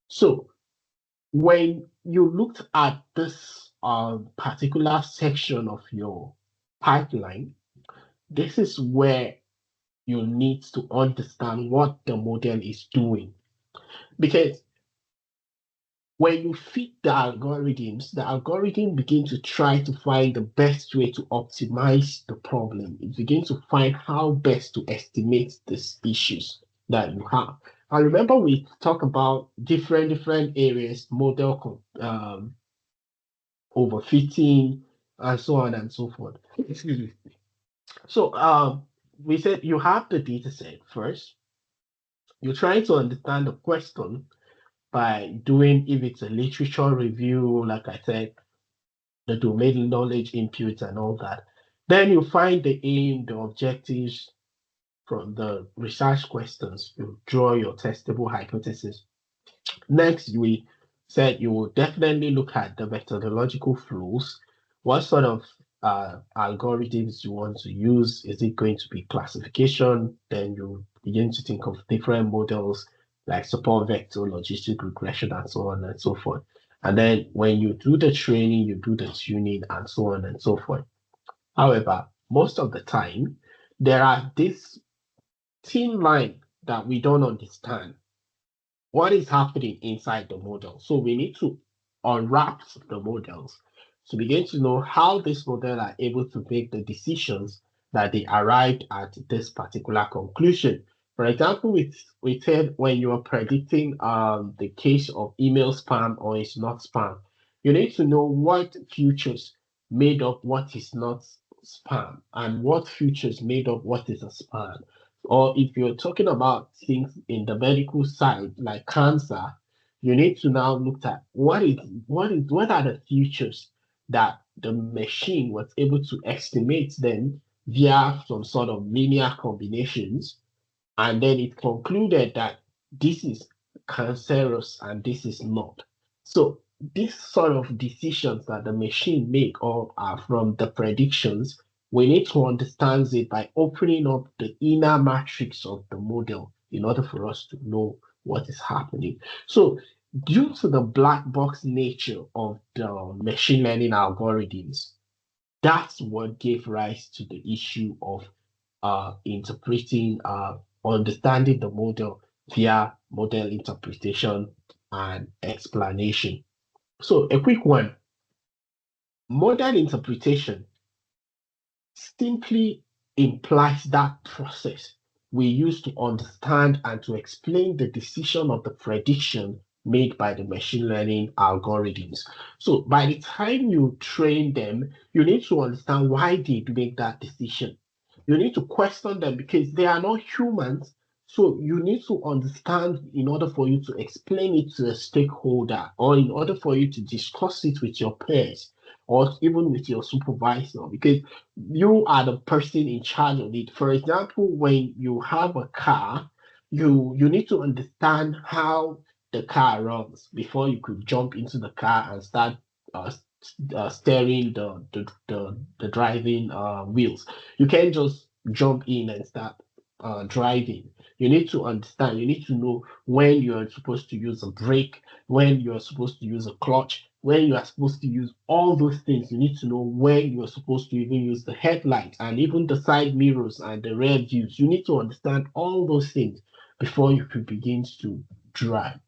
So when you looked at this particular section of your pipeline, this is where you need to understand what the model is doing. Because when you feed the algorithm begin to try to find the best way to optimize the problem. It begins to find how best to estimate these issues that you have. I remember we talk about different areas, model overfitting, and so on and so forth. Excuse me. So we said you have the data set first. You try to understand the question by doing, if it's a literature review, like I said, the domain knowledge inputs and all that. Then you find the aim, the objectives from the research questions. You draw your testable hypothesis. Next, we said you will definitely look at the methodological flows. What sort of algorithms you want to use? Is it going to be classification? Then you begin to think of different models like support vector, logistic regression, and so on and so forth. And then when you do the training, you do the tuning, and so on and so forth. However, most of the time, there are this thin line that we don't understand what is happening inside the model. So we need to unwrap the models to begin to know how this model are able to make the decisions that they arrived at this particular conclusion. For example, we said when you are predicting the case of email spam or it's not spam, you need to know what features made up what is not spam and what features made up what is a spam. Or if you're talking about things in the medical side, like cancer, you need to now look at what are the features that the machine was able to estimate them via some sort of linear combinations, and then it concluded that this is cancerous and this is not. So this sort of decisions that the machine make or are from the predictions, we need to understand it by opening up the inner matrix of the model in order for us to know what is happening. So due to the black box nature of the machine learning algorithms, that's what gave rise to the issue of interpreting, understanding the model via model interpretation and explanation. So a quick one, model interpretation simply implies that process we use to understand and to explain the decision of the prediction made by the machine learning algorithms. So by the time you train them, you need to understand why they make that decision. You need to question them because they are not humans. So you need to understand in order for you to explain it to a stakeholder or in order for you to discuss it with your peers or even with your supervisor because you are the person in charge of it. For example, when you have a car, you need to understand how the car runs before you could jump into the car and start uh, steering the driving wheels. You can't just jump in and start driving. You need to understand. You need to know when you are supposed to use a brake, when you are supposed to use a clutch, when you are supposed to use all those things. You need to know when you are supposed to even use the headlight and even the side mirrors and the rear views. You need to understand all those things before you could begin to drive.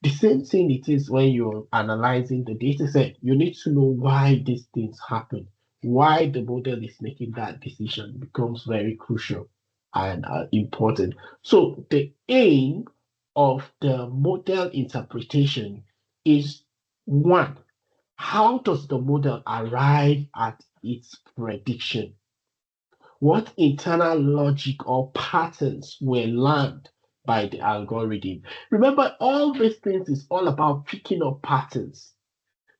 The same thing it is when you're analyzing the data set. You need to know why these things happen, why the model is making that decision becomes very crucial and important. So the aim of the model interpretation is one, how does the model arrive at its prediction? What internal logic or patterns were learned by the algorithm? Remember, all these things is all about picking up patterns.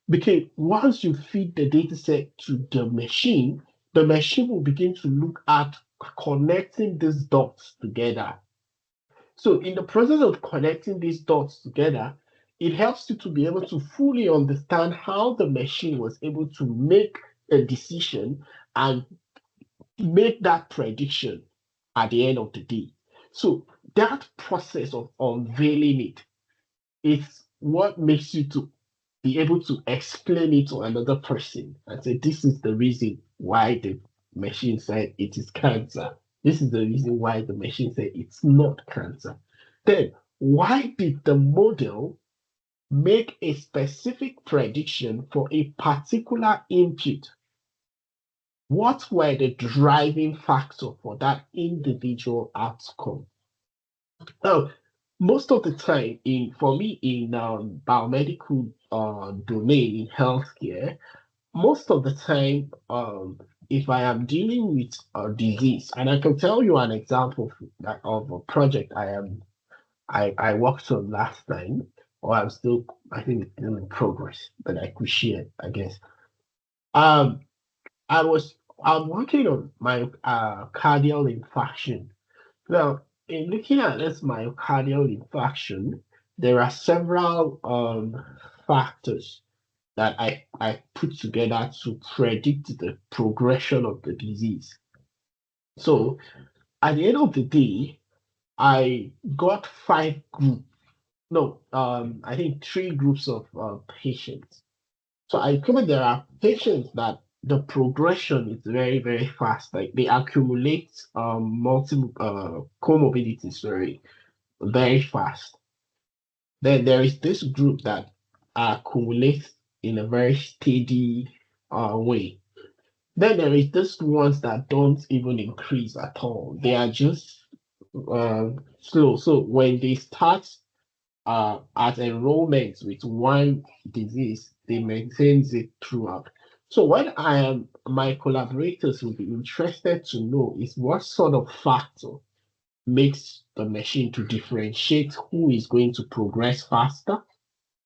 Because once you feed the data set to the machine will begin to look at connecting these dots together. So in the process of connecting these dots together, it helps you to be able to fully understand how the machine was able to make a decision and make that prediction at the end of the day. So that process of unveiling it is what makes you to be able to explain it to another person and say, this is the reason why the machine said it is cancer. This is the reason why the machine said it's not cancer. Then, why did the model make a specific prediction for a particular input? What were the driving factor for that individual outcome? Now, most of the time, in for me in biomedical domain in healthcare, most of the time, if I am dealing with a disease, and I can tell you an example of a project I worked on last time, or I'm still, I think it's still in progress, but I could share, I guess. Um, I was I'm working on my cardiac infarction. Now, in looking at this myocardial infarction, there are several factors that I put together to predict the progression of the disease. So at the end of the day, I got five groups. No, I think three groups of patients. So I covered there are patients that the progression is very, very fast. Like they accumulate multiple comorbidities very, very fast. Then there is this group that accumulates in a very steady way. Then there is this ones that don't even increase at all. They are just slow. So when they start at enrollment with one disease, they maintain it throughout. So what my collaborators will be interested to know is what sort of factor makes the machine to differentiate who is going to progress faster,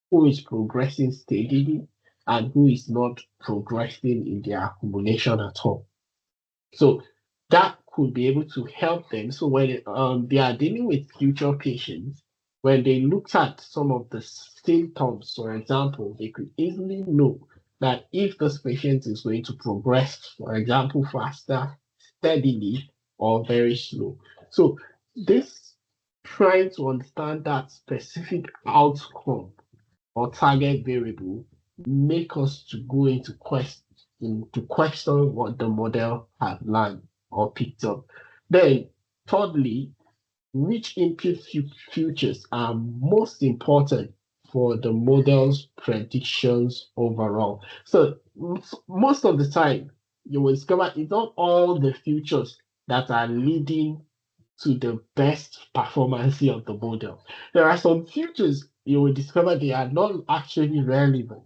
who is progressing steadily, and who is not progressing in their accumulation at all. So that could be able to help them. So when they are dealing with future patients, when they looked at some of the symptoms, for example, they could easily know that if this patient is going to progress, for example, faster, steadily, or very slow. So this trying to understand that specific outcome or target variable make us to go into question what the model has learned or picked up. Then, thirdly, which input features are most important for the model's predictions overall? So most of the time, you will discover it's not all the features that are leading to the best performance of the model. There are some features you will discover they are not actually relevant.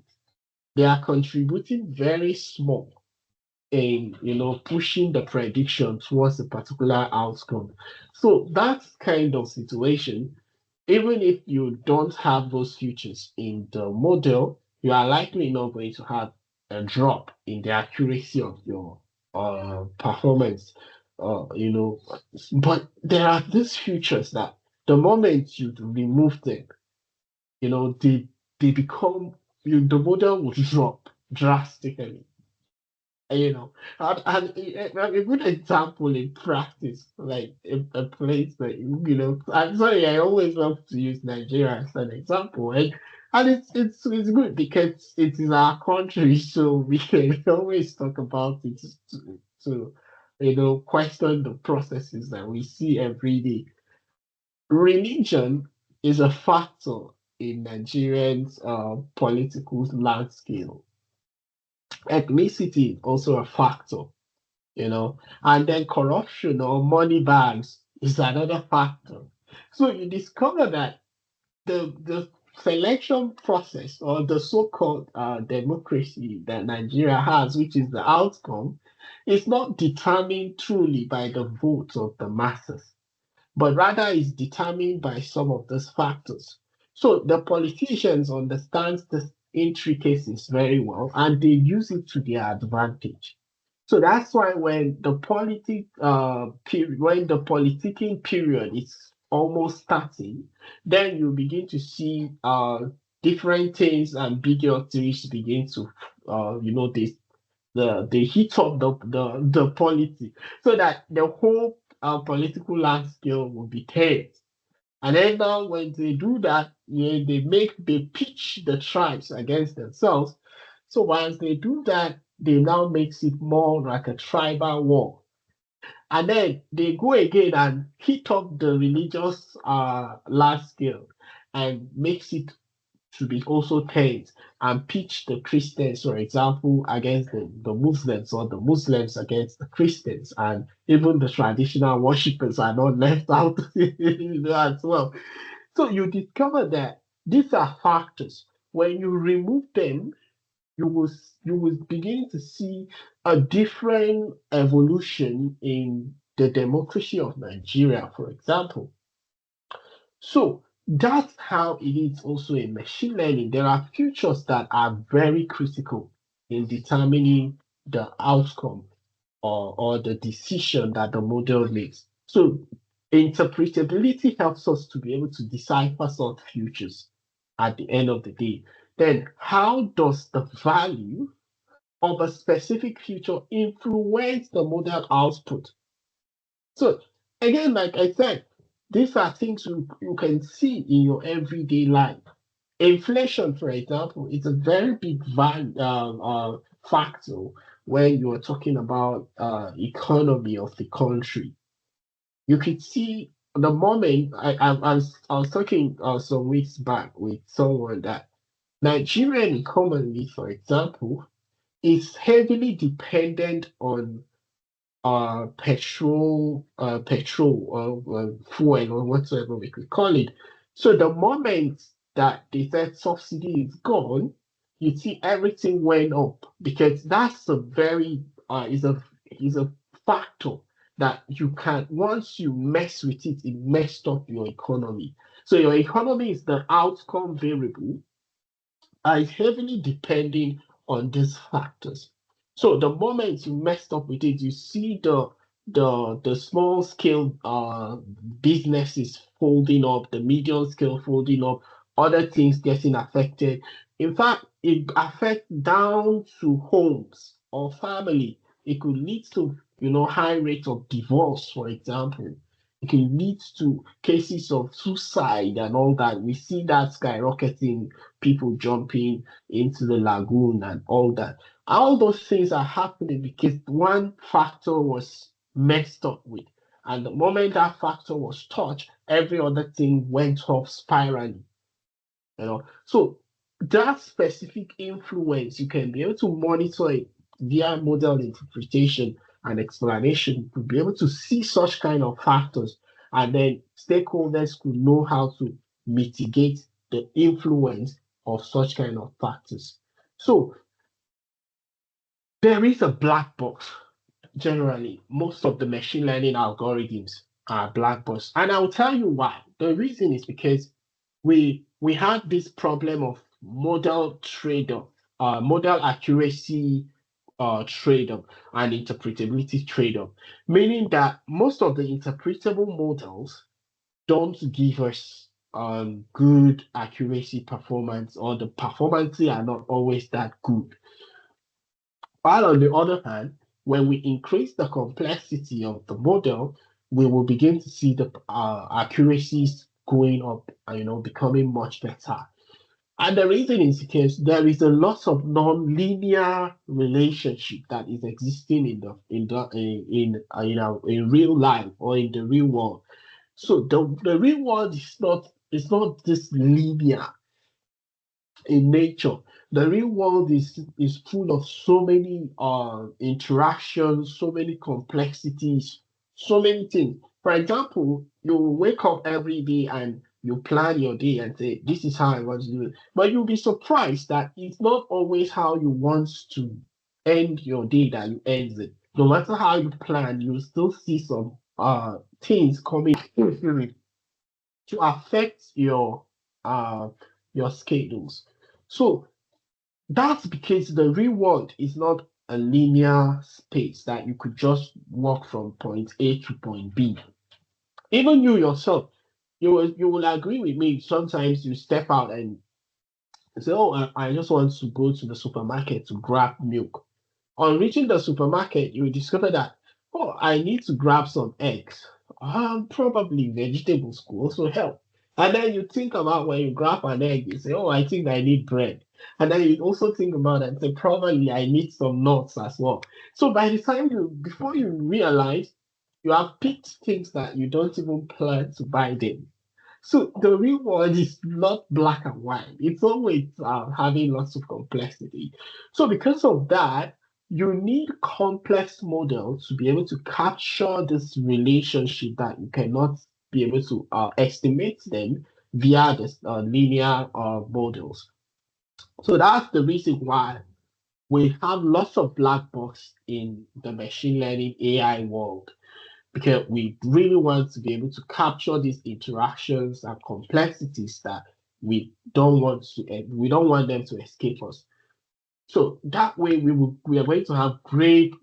They are contributing very small in pushing the prediction towards a particular outcome. So that kind of situation, even if you don't have those features in the model, you are likely not going to have a drop in the accuracy of your performance. But there are these features that the moment you remove them, they become the model will drop drastically. And a good example in practice, like a place that I'm sorry, I always love to use Nigeria as an example, and it's good because it is our country, so we can always talk about it to question the processes that we see every day. Religion is a factor in Nigerians' political landscape. Ethnicity is also a factor, and then corruption or money bags is another factor. So you discover that the selection process or the so-called democracy that Nigeria has, which is the outcome, is not determined truly by the votes of the masses, but rather is determined by some of these factors. So the politicians understand the intricacies very well and they use it to their advantage. So that's why when the politicking period is almost starting, then you begin to see different things and bigotries begin to they heat up the politics so that the whole political landscape will be tense And then now when they do that, they pitch the tribes against themselves. So once they do that, they now makes it more like a tribal war. And then they go again and hit up the religious large scale and makes it to be also tense and pitch the Christians, for example, against the Muslims or the Muslims against the Christians, and even the traditional worshippers are not left out as well. So you discover that these are factors. When you remove them, you will begin to see a different evolution in the democracy of Nigeria, for example. So that's how it is also in machine learning. There are features that are very critical in determining the outcome or the decision that the model makes. So interpretability helps us to be able to decipher such futures at the end of the day. Then how does the value of a specific feature influence the model output? So again, like I said, these are things you can see in your everyday life. Inflation, for example, is a very big factor when you are talking about economy of the country. You could see the moment I was talking some weeks back with someone that Nigerian economy, for example, is heavily dependent on petrol or fuel or whatsoever we could call it. So the moment that they said subsidy is gone, you see everything went up because that's a very is a factor that you can once you mess with it, it messed up your economy. So your economy is the outcome variable are heavily depending on these factors. So the moment you messed up with it, you see the small scale businesses folding up, the medium scale folding up, other things getting affected. In fact, it affects down to homes or family. It could lead to high rate of divorce, for example. It can lead to cases of suicide and all that. We see that skyrocketing, people jumping into the lagoon and all that. All those things are happening because one factor was messed up with. And the moment that factor was touched, every other thing went off spiraling. So that specific influence, you can be able to monitor it via model interpretation and explanation to be able to see such kind of factors, and then stakeholders could know how to mitigate the influence of such kind of factors. So there is a black box. Generally, most of the machine learning algorithms are black box, and I'll tell you why. The reason is because we had this problem of model trade-off, model accuracy trade-off, and interpretability trade-off, meaning that most of the interpretable models don't give us good accuracy performance, or the performance are not always that good. While on the other hand, when we increase the complexity of the model, we will begin to see the accuracies going up, becoming much better. And the reason is because there is a lot of non-linear relationship that is existing in real life or in the real world. So the real world is not this linear in nature. The real world is full of so many interactions, so many complexities, so many things. For example, you wake up every day and you plan your day and say, this is how I want to do it. But you'll be surprised that it's not always how you want to end your day that you end it. No matter how you plan, you still see some things coming to affect your schedules. So that's because the real world is not a linear space that you could just walk from point A to point B. Even you yourself, you will agree with me. Sometimes you step out and say, "Oh, I just want to go to the supermarket to grab milk." On reaching the supermarket, you will discover that, oh, I need to grab some eggs. Probably vegetables could also help. And then you think about when you grab an egg, you say, oh, I think I need bread. And then you also think about it and say, probably I need some nuts as well. So by the time before you realize, you have picked things that you don't even plan to buy them. So the real world is not black and white. It's always having lots of complexity. So because of that, you need complex models to be able to capture this relationship that you cannot be able to estimate them via this linear models. So that's the reason why we have lots of black box in the machine learning AI world, because we really want to be able to capture these interactions and complexities that we don't want them to escape us. So that way we are going to have great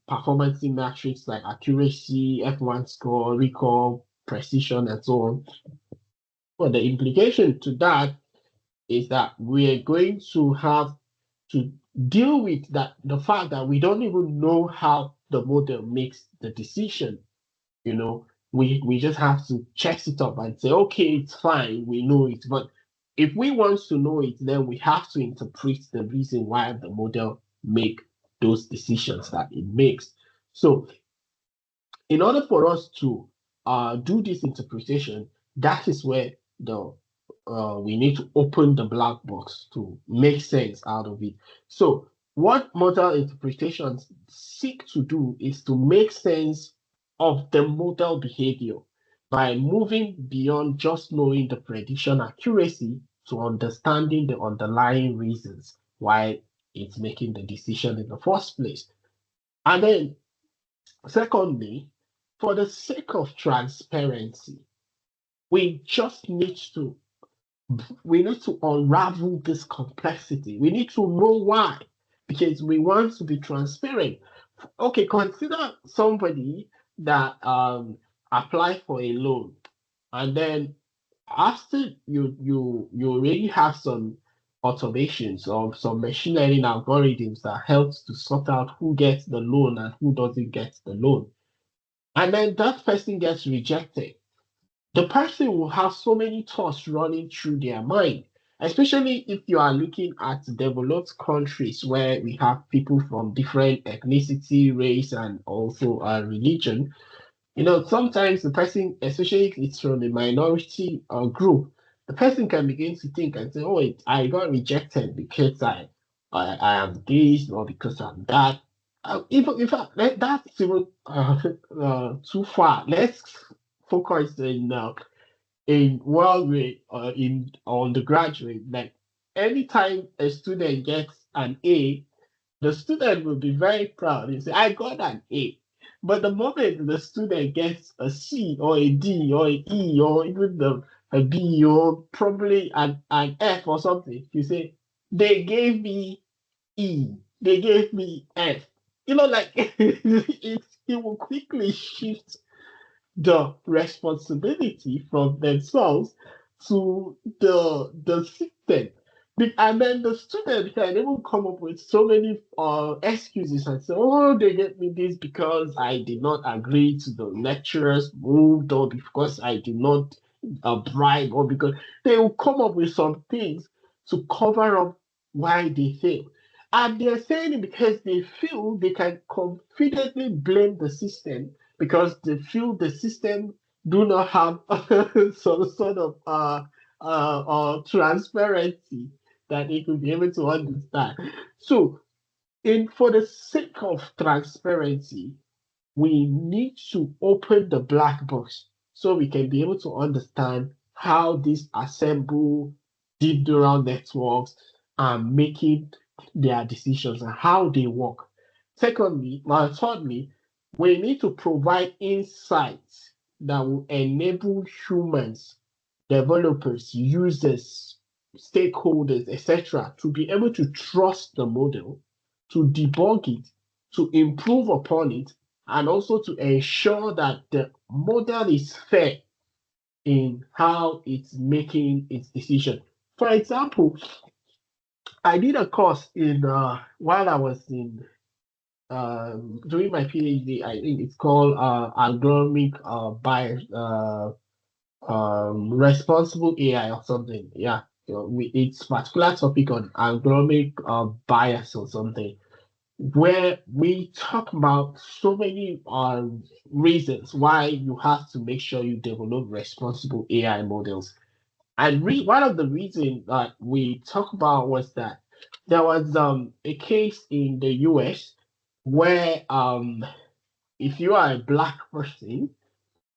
performance metrics like accuracy, F1 score, recall, precision, and so on. But the implication to that is that we are going to have to deal with that the fact that we don't even know how the model makes the decision. You know, we just have to check it up and say, okay, it's fine, we know it. But if we want to know it, then we have to interpret the reason why the model make those decisions that it makes. So in order for us to do this interpretation, that is where the we need to open the black box to make sense out of it. So what model interpretations seek to do is to make sense of the model behavior by moving beyond just knowing the prediction accuracy to understanding the underlying reasons why it's making the decision in the first place. And then secondly, for the sake of transparency, we just need to unravel this complexity. We need to know why, because we want to be transparent. Okay, consider somebody that apply for a loan, and then after you already have some automations or some machine learning algorithms that helps to sort out who gets the loan and who doesn't get the loan, and then that person gets rejected, the person will have so many thoughts running through their mind, especially if you are looking at developed countries where we have people from different ethnicity, race, and also religion. You know, sometimes the person, especially if it's from a minority group, the person can begin to think and say, "Oh, I got rejected because I am this or because I'm that." Even if that's even too far, let's focus in world rate or in undergraduate. Like anytime a student gets an A, the student will be very proud. He say, I got an A. But the moment the student gets a C or a D or an E or even a B or probably an F or something, you say, they gave me E, they gave me F. You know, like it will quickly shift the responsibility from themselves to the system. And then the student can even come up with so many excuses and say, oh, they get me this because I did not agree to the lecturer's move, or because I did not bribe, or because they will come up with some things to cover up why they fail. And they're saying it because they feel they can confidently blame the system because they feel the system do not have some sort of transparency that it will be able to understand. So, in for the sake of transparency, we need to open the black box so we can be able to understand how these assemble deep neural networks are making their decisions and how they work. Thirdly, we need to provide insights that will enable humans, developers, users, stakeholders, etc., to be able to trust the model, to debug it, to improve upon it, and also to ensure that the model is fair in how it's making its decision. For example, I did a course in while I was in doing my PhD. I think it's called algorithmic bias. responsible AI or something. Yeah, it's particular topic on algorithmic bias or something, where we talk about so many reasons why you have to make sure you develop responsible AI models. And one of the reasons that we talk about was that there was a case in the US where if you are a black person,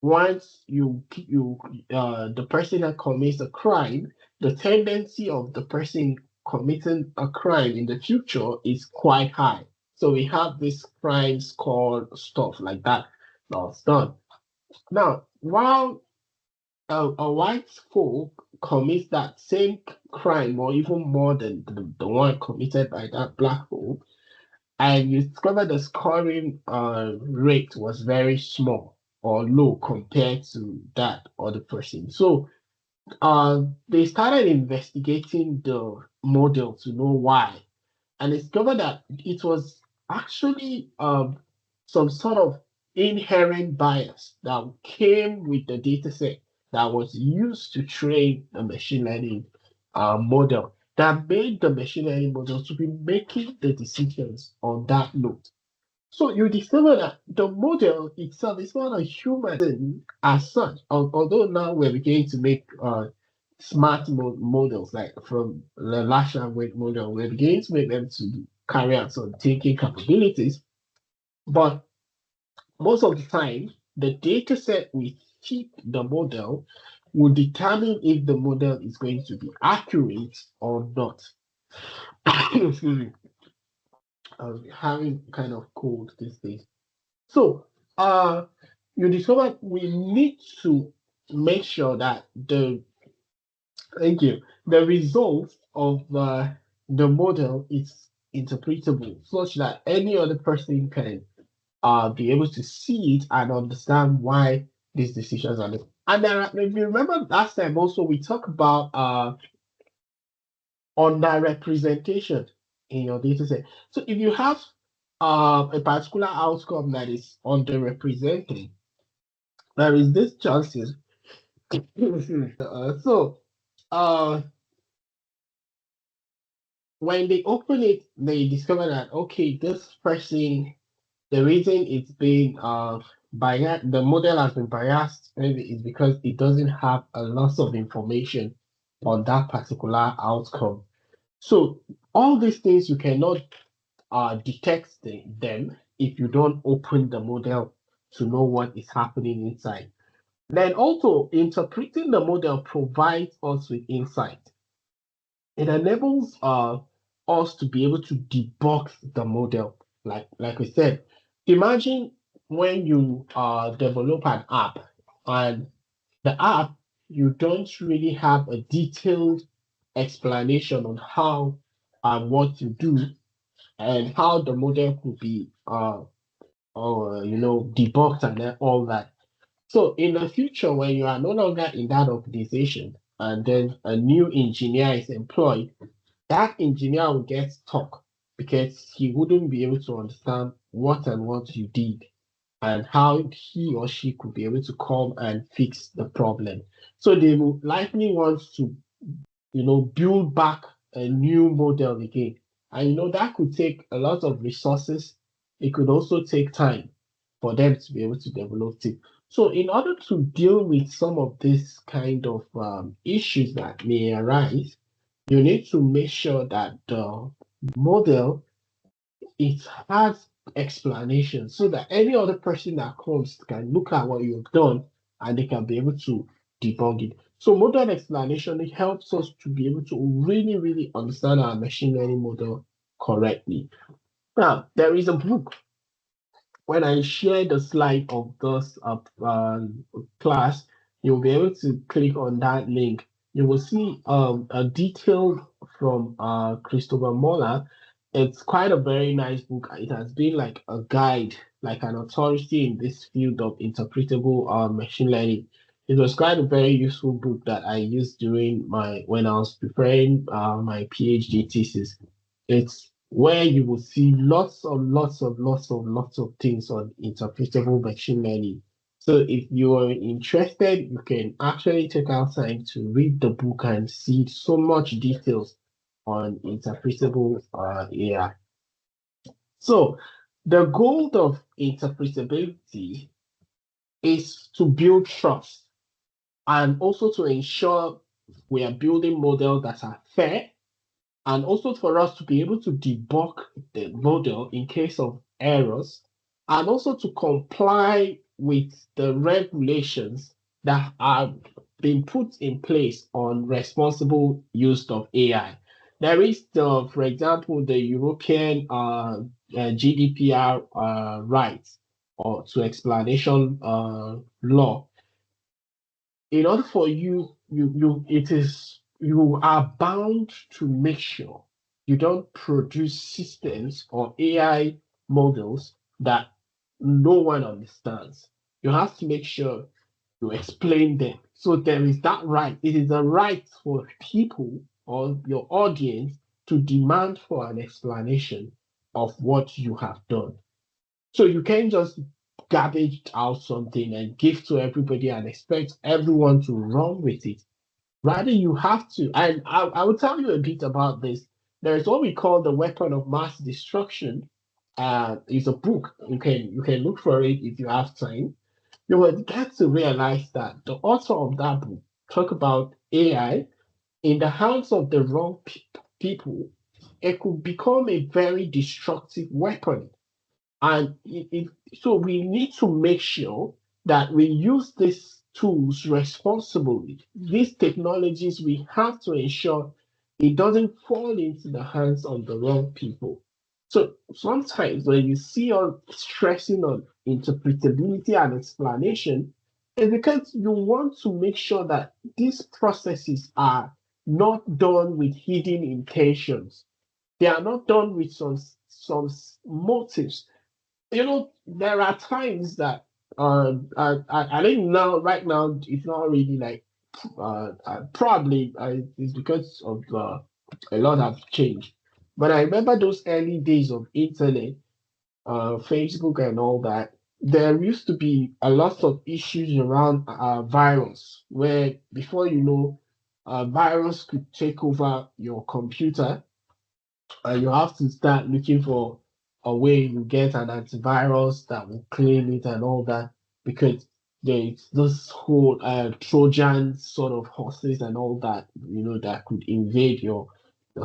once the person that commits a crime, the tendency of the person committing a crime in the future is quite high. So we have these crimes called stuff like that that's done. Now, while a white folk commits that same crime or even more than the one committed by that black folk, and you discover the scoring rate was very small or low compared to that other person. So they started investigating the model to know why, and discovered that it was actually some sort of inherent bias that came with the data set that was used to train the machine learning model that made the machine learning model to be making the decisions on that note. So you discover that the model itself is not a human as such, although now we're beginning to make smart models like from the large language model, we're beginning to make them to carry out some thinking capabilities. But most of the time, the data set we feed the model will determine if the model is going to be accurate or not. Excuse me, I'm having kind of cold these days. So, you discover we need to make sure that thank you, the result of the model is interpretable, such that any other person can be able to see it and understand why these decisions are made. And if you remember last time also we talked about underrepresentation in your data set. So if you have a particular outcome that is underrepresented, there is this chances. So uh, when they open it, they discover that okay, this person, the reason it's been biased, the model has been biased, maybe is because it doesn't have a lot of information on that particular outcome. So all these things you cannot detect them if you don't open the model to know what is happening inside. Then also interpreting the model provides us with insight. It enables us to be able to debug the model. Like we said, imagine when you develop an app and the app you don't really have a detailed explanation on how and what to do and how the model could be or debugged and all that. So in the future, when you are no longer in that organization and then a new engineer is employed, that engineer will get stuck because he wouldn't be able to understand what and what you did and how he or she could be able to come and fix the problem. So they will likely want to build back a new model again. And that could take a lot of resources. It could also take time for them to be able to develop it. So in order to deal with some of these kind of issues that may arise, you need to make sure that the model it has explanation so that any other person that comes can look at what you've done and they can be able to debug it. So model explanation it helps us to be able to really, really understand our machine learning model correctly. Now, there is a book. When I share the slide of this class, you'll be able to click on that link. You will see a detail from Christopher Moller. It's quite a very nice book. It has been like a guide, like an authority in this field of interpretable machine learning. It was quite a very useful book that I used during when I was preparing my PhD thesis. It's where you will see lots of things on interpretable machine learning. So if you are interested, you can actually take out time to read the book and see so much details on interpretable AI. So the goal of interpretability is to build trust and also to ensure we are building models that are fair, and also for us to be able to debug the model in case of errors, and also to comply with the regulations that are being put in place on responsible use of AI. There is for example, the European GDPR rights or to explanation law. In order for you are bound to make sure you don't produce systems or AI models that no one understands. You have to make sure you explain them. So there is that right. It is a right for people or your audience to demand for an explanation of what you have done. So you can't just garbage out something and give to everybody and expect everyone to run with it. Rather, you have to, and I will tell you a bit about this. There is what we call the weapon of mass destruction. It's a book. You can look for it if you have time. You will get to realize that the author of that book talk about AI in the hands of the wrong people. It could become a very destructive weapon, and so we need to make sure that we use these tools responsibly. These technologies, we have to ensure it doesn't fall into the hands of the wrong people. So sometimes when you see us stressing on interpretability and explanation, it's because you want to make sure that these processes are not done with hidden intentions. They are not done with some motives. There are times that I think now, right now, it's not really like probably it's because of a lot have changed. But I remember those early days of internet, Facebook and all that. There used to be a lot of issues around virus, where before you know, a virus could take over your computer, and you have to start looking for a way you get an antivirus that will clean it and all that, because there's this whole Trojan sort of horses and all that, that could invade your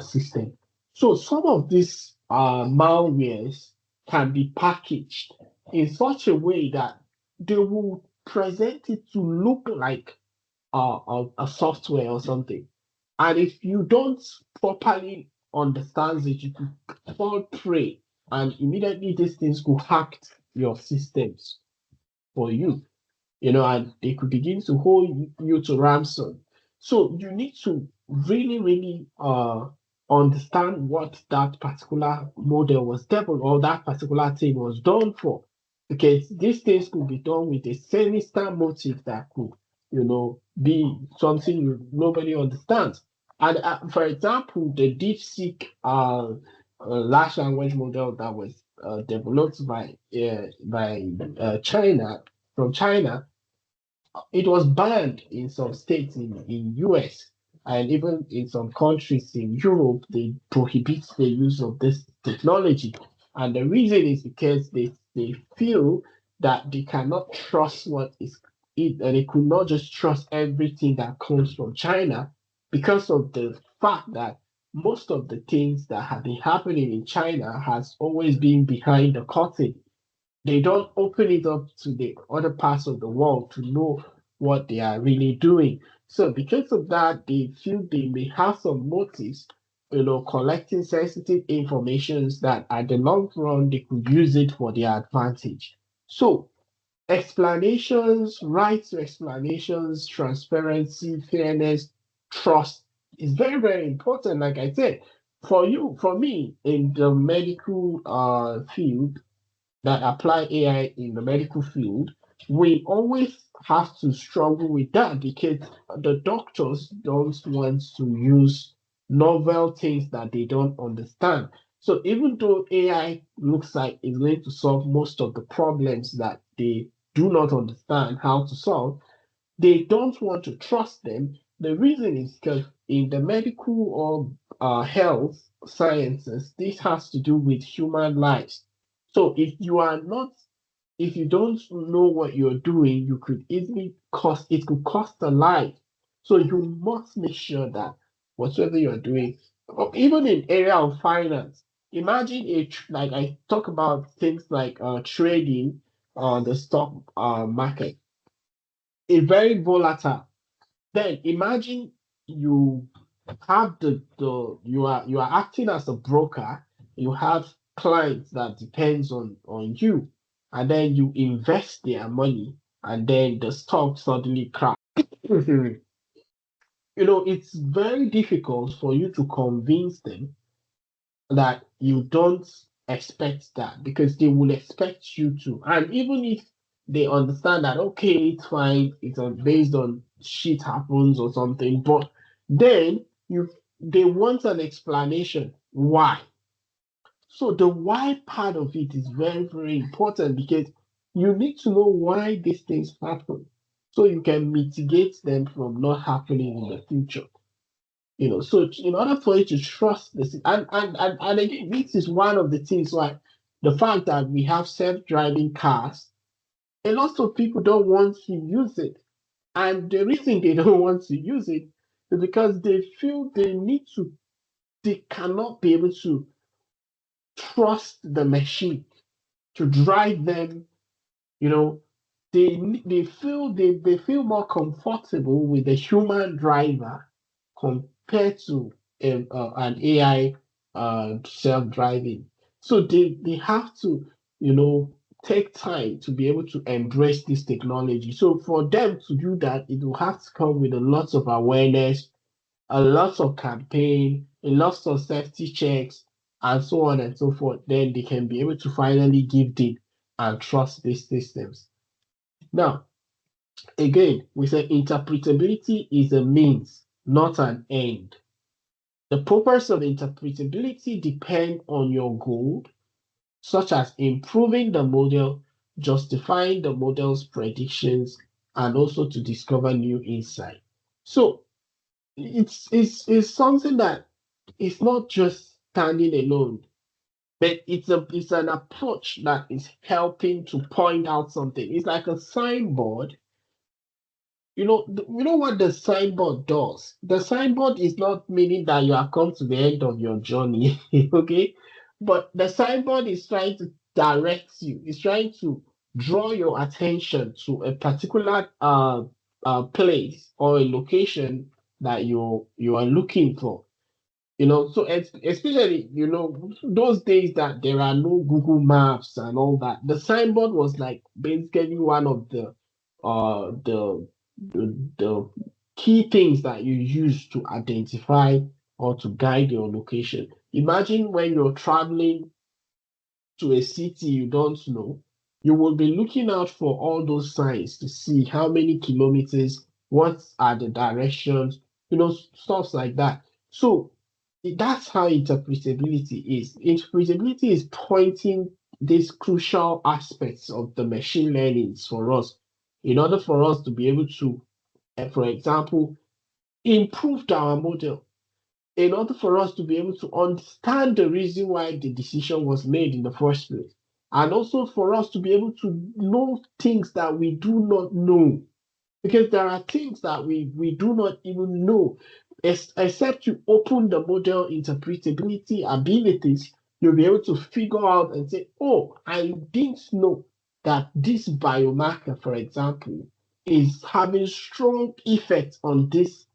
system. So some of these malwares can be packaged in such a way that they will present it to look like a software or something. And if you don't properly understand it, you could fall prey, and immediately these things could hack your systems for you, and they could begin to hold you to ransom. So you need to really, really understand what that particular model was developed or that particular thing was done for. Because these things could be done with a sinister motive that could, be something nobody understands. And for example, the DeepSeek large language model that was developed by China, from China, it was banned in some states in US, and even in some countries in Europe, they prohibit the use of this technology. And the reason is because they feel that they cannot trust what is it, and they could not just trust everything that comes from China, because of the fact that most of the things that have been happening in China has always been behind the curtain. They don't open it up to the other parts of the world to know what they are really doing. So because of that, they feel they may have some motives, collecting sensitive informations that at the long run they could use it for their advantage. So explanations, right to explanations, transparency, fairness, trust is very, very important. Like I said, for me in the medical field, that apply AI in the medical field, we always have to struggle with that, because the doctors don't want to use novel things that they don't understand. So even though AI looks like it's going to solve most of the problems that do not understand how to solve, they don't want to trust them. The reason is because in the medical or health sciences, this has to do with human lives. So if you don't know what you're doing, you could easily it could cost a life. So you must make sure that whatever you're doing, even in area of finance, imagine like I talk about things like trading on the stock market, a very volatile. Then imagine you have you are acting as a broker, you have clients that depends on you, and then you invest their money, and then the stock suddenly crash. You know, it's very difficult for you to convince them that you don't expect that, because they will expect you to. And even if they understand that, okay, it's fine, it's based on shit happens or something, but then you they want an explanation why. So the why part of it is very, very important, because you need to know why these things happen so you can mitigate them from not happening in the future. You know, so in order for you to trust this, and again, this is one of the things why the fact that we have self-driving cars, a lot of people don't want to use it. And the reason they don't want to use it is because they feel they cannot be able to trust the machine to drive them. You know, they feel more comfortable with a human driver compared to an AI self-driving. So they have to, you know, take time to be able to embrace this technology. So for them to do that, it will have to come with a lot of awareness, a lot of campaign, a lot of safety checks, and so on and so forth. Then they can be able to finally give in and trust these systems. Now, again, we say interpretability is a means, not an end. The purpose of interpretability depends on your goal, such as improving the model, justifying the model's predictions, and also to discover new insight. So it's something that is not just standing alone, but it's an approach that is helping to point out something. It's like a signboard. You know what the signboard does? The signboard is not meaning that you have come to the end of your journey, okay? But the signboard is trying to direct you. It's trying to draw your attention to a particular place or a location that you are looking for. You know, so especially, you know, those days that there are no Google Maps and all that, the signboard was like basically one of the key things that you use to identify or to guide your location. Imagine when you're traveling to a city you don't know, you will be looking out for all those signs to see how many kilometers, what are the directions, you know, stuff like that. So that's how interpretability is. Interpretability is pointing these crucial aspects of the machine learnings for us in order for us to be able to, for example, improve our model, in order for us to be able to understand the reason why the decision was made in the first place, and also for us to be able to know things that we do not know, because there are things that we do not even know. Except you open the model interpretability abilities, you'll be able to figure out and say, oh, I didn't know that this biomarker, for example, is having strong effect on this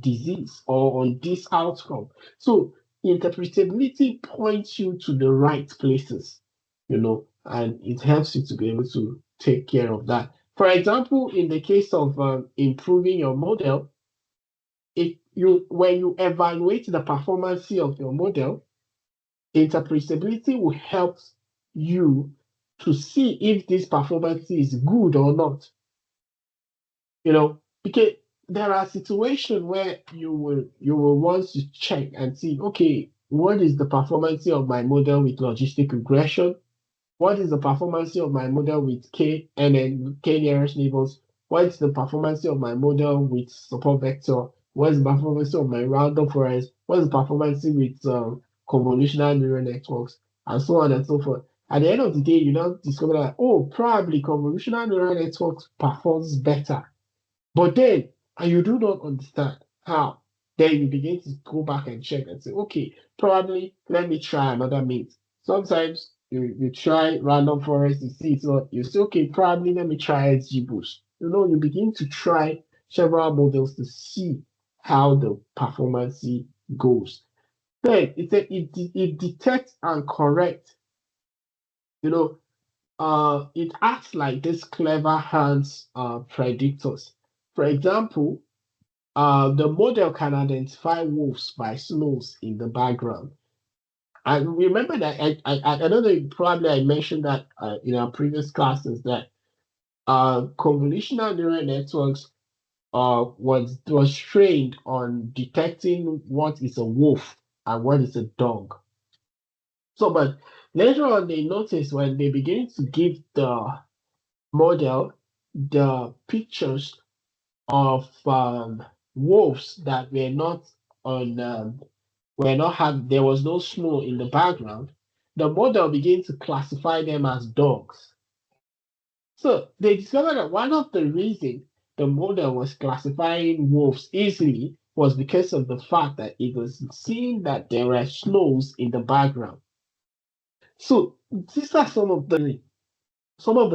disease or on this outcome. So interpretability points you to the right places, you know, and it helps you to be able to take care of that. For example, in the case of improving your model, if you when you evaluate the performance of your model, interpretability will help you to see if this performance is good or not. You know, because there are situations where you will want to check and see, okay, what is the performance of my model with logistic regression? What is the performance of my model with K and then K nearest neighbors? What is the performance of my model with support vector? What is the performance of my random forest? What is the performance with convolutional neural networks? And so on and so forth. At the end of the day, you now discover that, oh, probably convolutional neural networks performs better. But then, and you do not understand how, then you begin to go back and check and say, okay, probably let me try another means. Sometimes you try random forest, you see it's not, you say, okay, probably let me try XGBoost. You begin to try several models to see how the performance goes. Then it detects and corrects, it acts like this clever hands predictors. For example, the model can identify wolves by snows in the background. And remember that I know that probably I mentioned that in our previous classes that convolutional neural networks was trained on detecting what is a wolf and what is a dog. So, but later on they noticed when they begin to give the model the pictures of wolves that were not on were not had there was no snow in the background, the model began to classify them as dogs. So they discovered that one of the reasons the model was classifying wolves easily was because of the fact that it was seeing that there were snows in the background. So these are some of the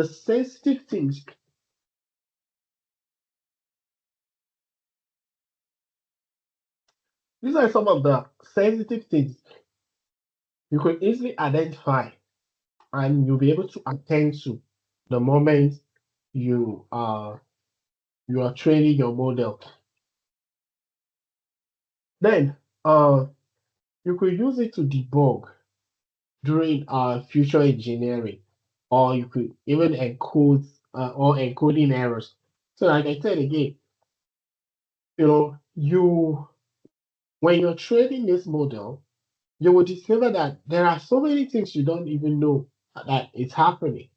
sensitive things. These are some of the sensitive things you could easily identify and you'll be able to attend to the moment you are training your model. Then you could use it to debug during future engineering, or you could even encode or encoding errors. So like I said again, you when you're training this model, you will discover that there are so many things you don't even know that it's happening.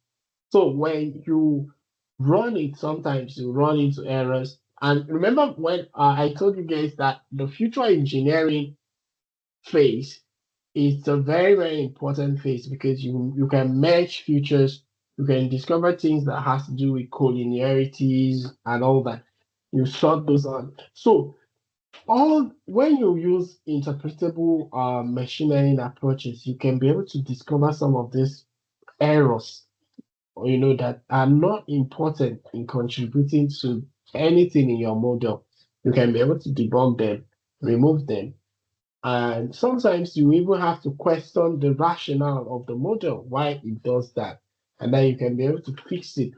So when you run it, sometimes you run into errors. And remember when I told you guys that the future engineering phase is a very, very important phase because you can merge features, you can discover things that has to do with collinearities and all that. You sort those out. So all when you use interpretable machine learning approaches, you can be able to discover some of these errors that are not important in contributing to anything in your model. You can be able to debug them, remove them, and sometimes you even have to question the rationale of the model, why it does that, and then you can be able to fix it.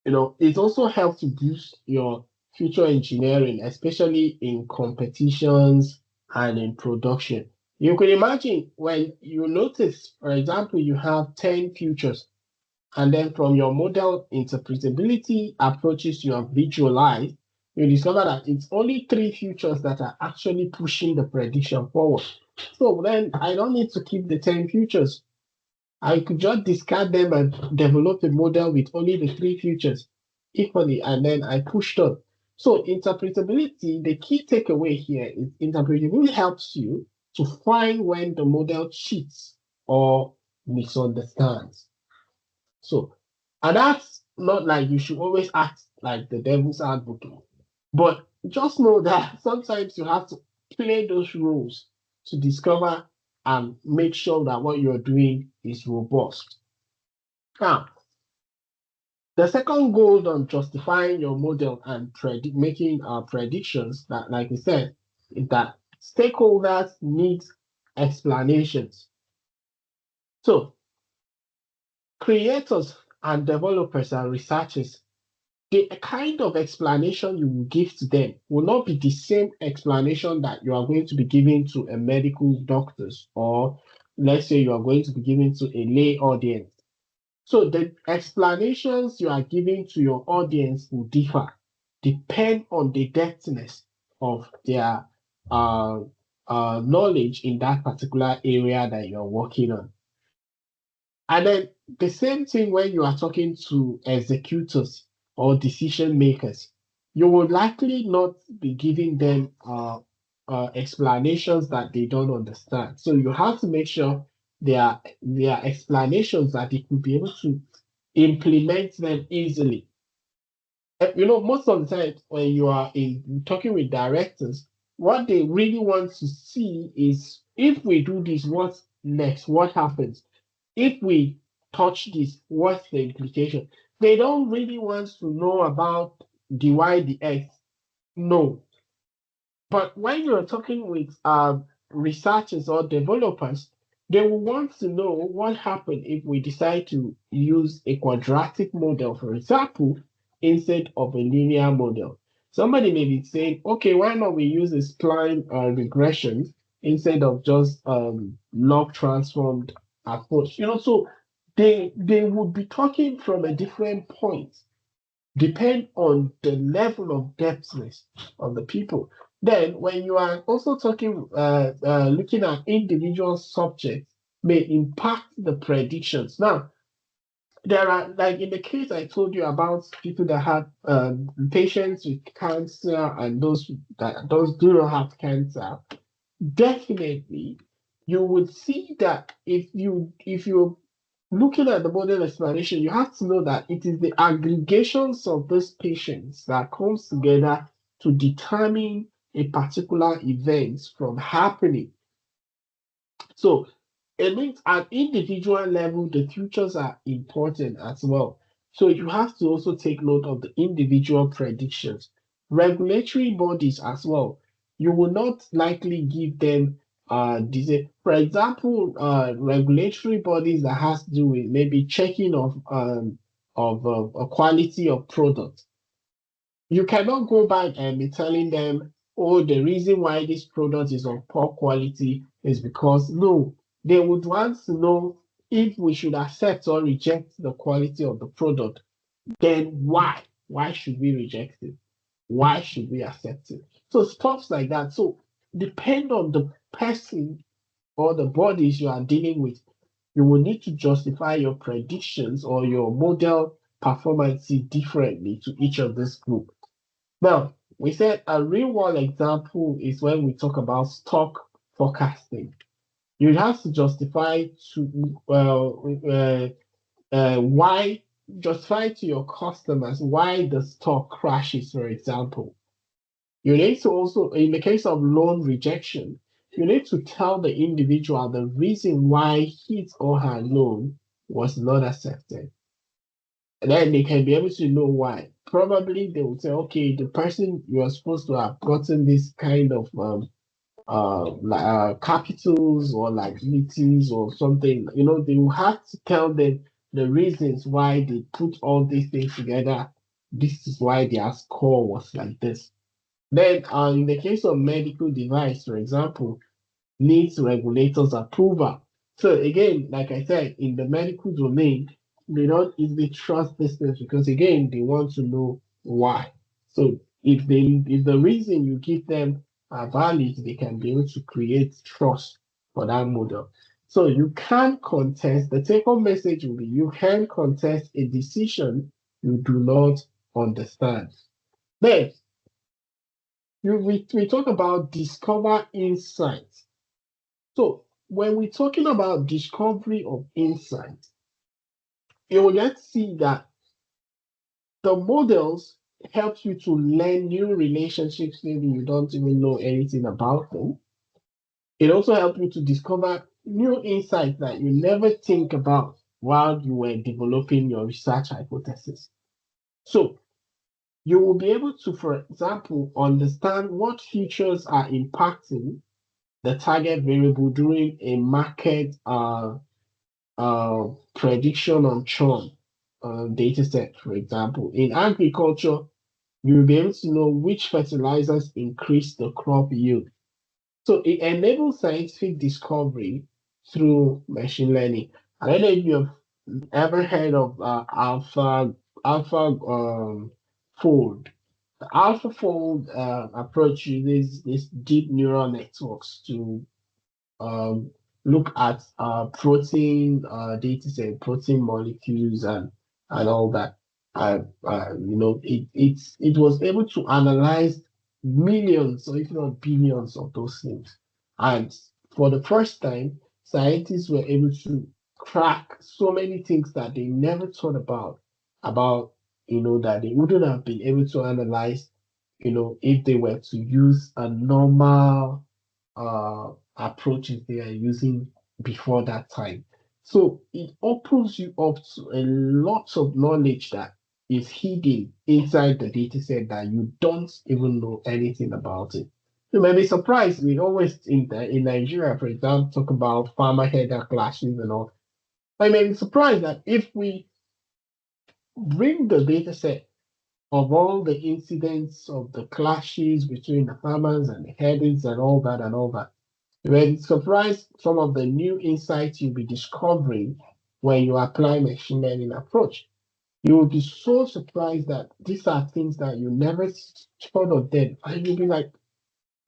It also helps to boost your future engineering, especially in competitions and in production. You can imagine when you notice, for example, you have 10 futures, and then from your model interpretability approaches you have visualized, you discover that it's only 3 futures that are actually pushing the prediction forward. So then I don't need to keep the 10 futures. I could just discard them and develop a model with only the 3 futures equally, and then I pushed on. So interpretability, the key takeaway here is interpretability helps you to find when the model cheats or misunderstands. So, and that's not like you should always act like the devil's advocate, but just know that sometimes you have to play those roles to discover and make sure that what you're doing is robust. Now, the second goal on justifying your model and making predictions that, like we said, is that stakeholders need explanations. So, creators and developers and researchers, the kind of explanation you will give to them will not be the same explanation that you are going to be giving to a medical doctors, or let's say you are going to be giving to a lay audience. So the explanations you are giving to your audience will differ, depend on the depthness of their knowledge in that particular area that you're working on. And then the same thing when you are talking to executors or decision makers, you would likely not be giving them explanations that they don't understand. So you have to make sure there are explanations that they could be able to implement them easily. Most of the time when you are in talking with directors, what they really want to see is if we do this, what's next? What happens? If we touch this, what's the implication? They don't really want to know about the Y, the X. No. But when you're talking with researchers or developers, they will want to know what happens if we decide to use a quadratic model, for example, instead of a linear model. Somebody may be saying, okay, why not we use a spline regression instead of just log transformed approach? So they would be talking from a different point depend on the level of depthness of the people. Then, when you are also talking, looking at individual subjects, may impact the predictions. Now, there are like in the case I told you about people that have patients with cancer and those do not have cancer. Definitely, you would see that if you're looking at the model explanation, you have to know that it is the aggregations of those patients that comes together to determine a particular event from happening. So it means at individual level, the futures are important as well. So you have to also take note of the individual predictions. Regulatory bodies as well. You will not likely give them for example, regulatory bodies that has to do with maybe checking of a quality of product. You cannot go back and be telling them, oh, the reason why this product is of poor quality is because no, they would want to know if we should accept or reject the quality of the product. Then why? Why should we reject it? Why should we accept it? So stuff like that. So depend on the person or the bodies you are dealing with. You will need to justify your predictions or your model performance differently to each of this group. Now, we said a real world example is when we talk about stock forecasting. You have to justify to why justify to your customers why the stock crashes, for example. You need to also, in the case of loan rejection, you need to tell the individual the reason why his or her loan was not accepted. And then they can be able to know why. Probably they will say, okay, the person you are supposed to have gotten this kind of capitals or liabilities or something. They will have to tell them the reasons why they put all these things together. This is why their score was like this. Then, in the case of medical device, for example, needs regulators' approval. So again, like I said, in the medical domain, they don't easily trust this thing because again, they want to know why. So if the reason you give them are valid, they can be able to create trust for that model. So you can't contest, the take-home message will be you can contest a decision you do not understand. Then we talk about discover insights. So when we're talking about discovery of insight, you will get to see that the models help you to learn new relationships, maybe you don't even know anything about them. It also helps you to discover new insights that you never think about while you were developing your research hypothesis. So you will be able to, for example, understand what features are impacting the target variable during a market prediction on churn data set, for example. In agriculture, you'll be able to know which fertilizers increase the crop yield. So it enables scientific discovery through machine learning. I don't know if you've ever heard of alpha fold. The AlphaFold approach uses these deep neural networks to um, look at protein data set, protein molecules, and all that. It was able to analyze millions or if not billions of those things. And for the first time, scientists were able to crack so many things that they never thought about, that they wouldn't have been able to analyze, if they were to use a normal approaches they are using before that time. So it opens you up to a lot of knowledge that is hidden inside the data set that you don't even know anything about it. You may be surprised. We always in Nigeria, for example, talk about farmer header clashes and all. I may be surprised that if we bring the data set of all the incidents of the clashes between the farmers and the headers and all that, you will be surprised some of the new insights you'll be discovering when you apply machine learning approach. You will be so surprised that these are things that you never thought of them. And you'll be like,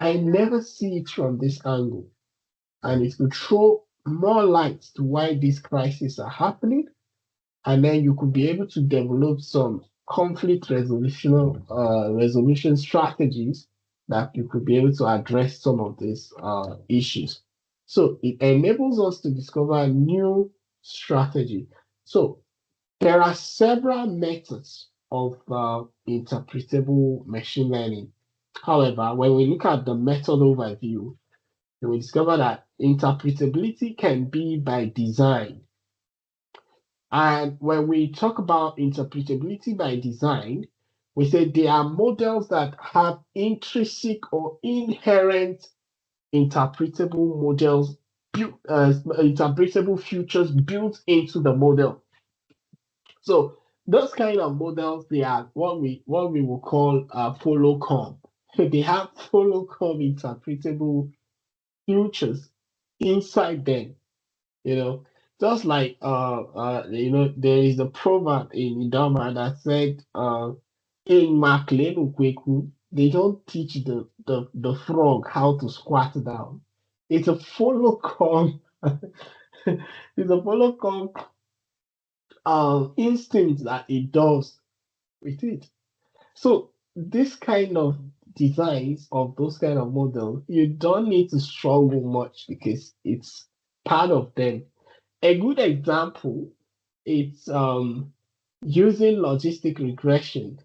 I never see it from this angle. And it will throw more light to why these crises are happening. And then you could be able to develop some conflict resolution strategies that you could be able to address some of these issues. So it enables us to discover a new strategy. So there are several methods of interpretable machine learning. However, when we look at the method overview, we will discover that interpretability can be by design. And when we talk about interpretability by design, we say they are models that have intrinsic or inherent interpretable models built interpretable features built into the model. So those kind of models, they are what we will call follow-come. They have follow-come interpretable features inside them. You know, just like there is a proverb in Idoma that said, in Maklenu Kweku, they don't teach the frog how to squat down. It's a follow come it's a follow come instinct that it does with it. So this kind of designs of those kind of models, you don't need to struggle much because it's part of them. A good example is using logistic regression,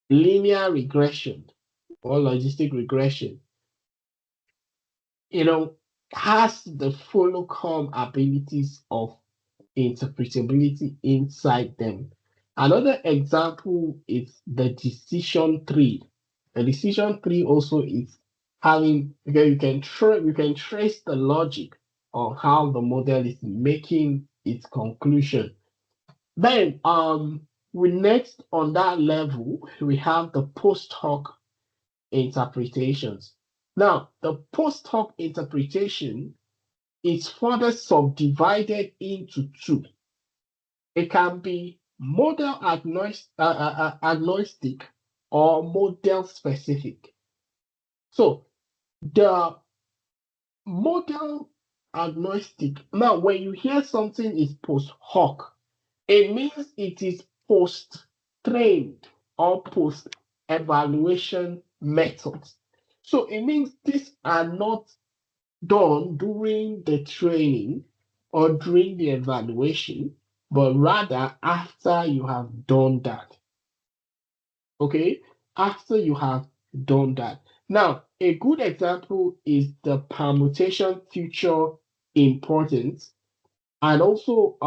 linear regression, or logistic regression. You know, has the follow come abilities of interpretability inside them. Another example is the decision tree. The decision tree also is having you can trace the logic of how the model is making its conclusion. Then we next on that level we have the post hoc interpretations. Now the post hoc interpretation is further subdivided into two. It can be model agnostic or model specific. So the model agnostic, now when you hear something is post hoc, it means it is post trained or post evaluation methods. So it means these are not done during the training or during the evaluation, but rather after you have done that. Okay, after you have done that. Now, a good example is the permutation feature importance, and also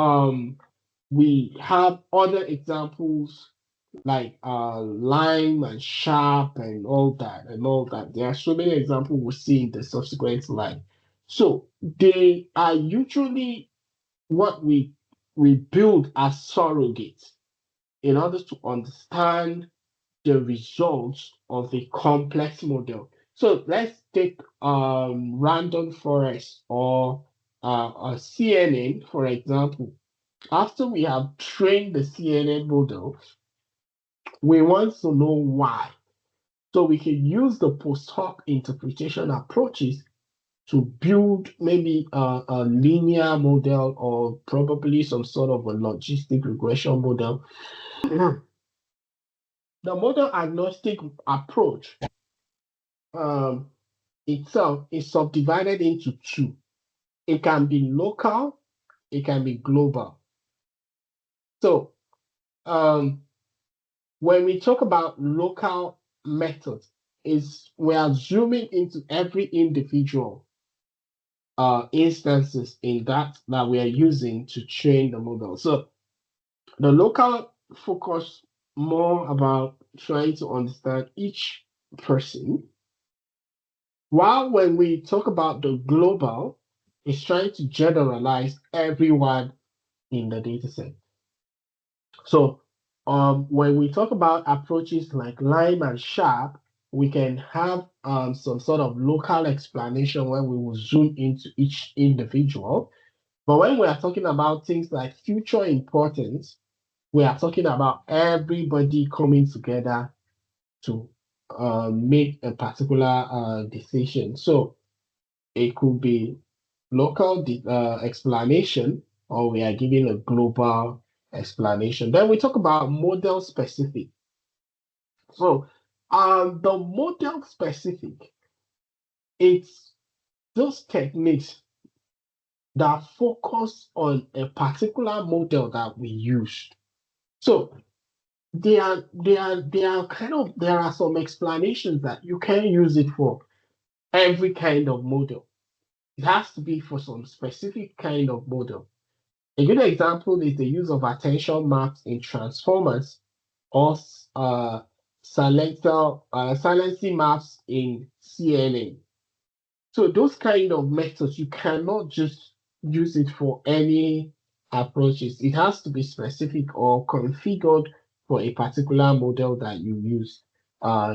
we have other examples like Lime and SHAP and all that and all that. There are so many examples we'll see in the subsequent slide. So they are usually what we build as surrogates in order to understand the results of a complex model. So let's take random forest or a CNN, for example. After we have trained the CNN model, we want to know why. So we can use the post hoc interpretation approaches to build maybe a linear model or probably some sort of a logistic regression model. The model agnostic approach itself is subdivided into two. It can be local, it can be global. So when we talk about local methods, is we are zooming into every individual instances in that we are using to train the model. So the local focus more about trying to understand each person, while when we talk about the global, it's trying to generalize everyone in the data set. So when we talk about approaches like Lime and SHAP, we can have some sort of local explanation when we will zoom into each individual. But when we are talking about things like future importance, we are talking about everybody coming together to make a particular decision. So it could be local explanation, or we are giving a global explanation. Then we talk about model specific. So the model specific, it's those techniques that focus on a particular model that we use. So there are some explanations that you can use it for every kind of model. It has to be for some specific kind of model. A good example is the use of attention maps in transformers or silencing maps in CNN. So those kind of methods, you cannot just use it for any approaches. It has to be specific or configured for a particular model that you use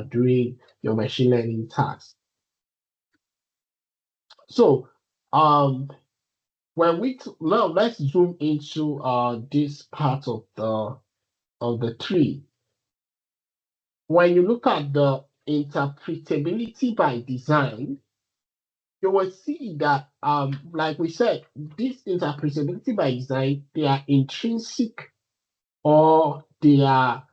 during your machine learning task. So when we now let's zoom into this part of the tree. When you look at the interpretability by design, you will see that like we said, this interpretability by design, they are intrinsic or they are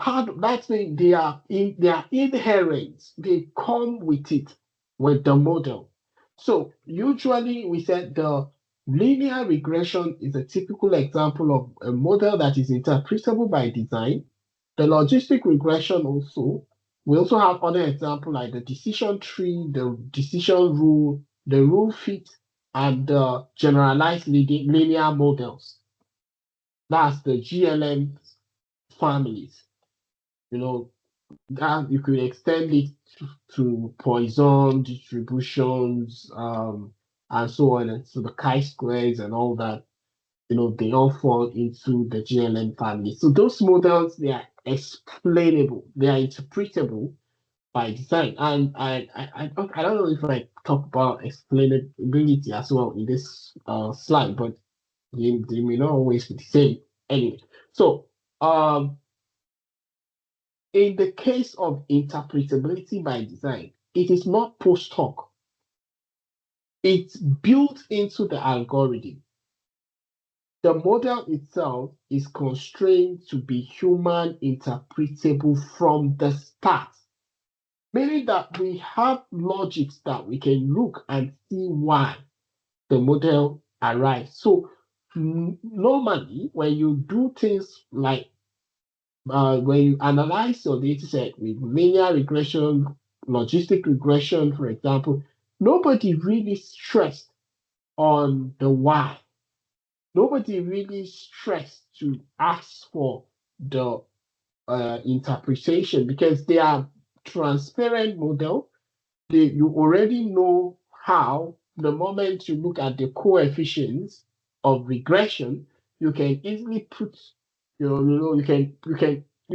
that means they are inherent, they come with it, with the model. So usually we said the linear regression is a typical example of a model that is interpretable by design. The logistic regression also, we also have other examples like the decision tree, the decision rule, the rule fit, and the generalized linear models. That's the GLM families. You know, that you could extend it to Poisson distributions, and so on, and so the chi-squares and all that. They all fall into the GLM family. So those models, they are explainable, they are interpretable by design. And I don't know if I talk about explainability as well in this slide, but they may not always be the same. Anyway, so in the case of interpretability by design, it is not post-hoc. It's built into the algorithm. The model itself is constrained to be human interpretable from the start, meaning that we have logics that we can look and see why the model arrives. So normally, when you do things like when you analyze your data set with linear regression, logistic regression, for example, nobody really stressed on the why. Nobody really stressed to ask for the interpretation because they are transparent model. You already know how. The moment you look at the coefficients of regression, you can easily put, you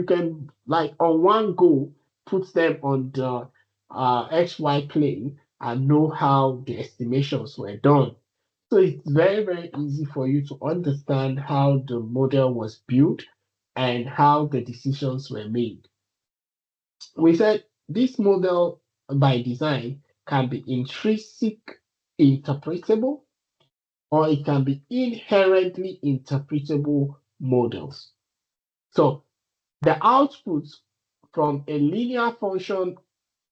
can like on one go put them on the XY plane and know how the estimations were done. So it's very, very easy for you to understand how the model was built and how the decisions were made. We said this model by design can be intrinsic interpretable, or it can be inherently interpretable models. So the output from a linear function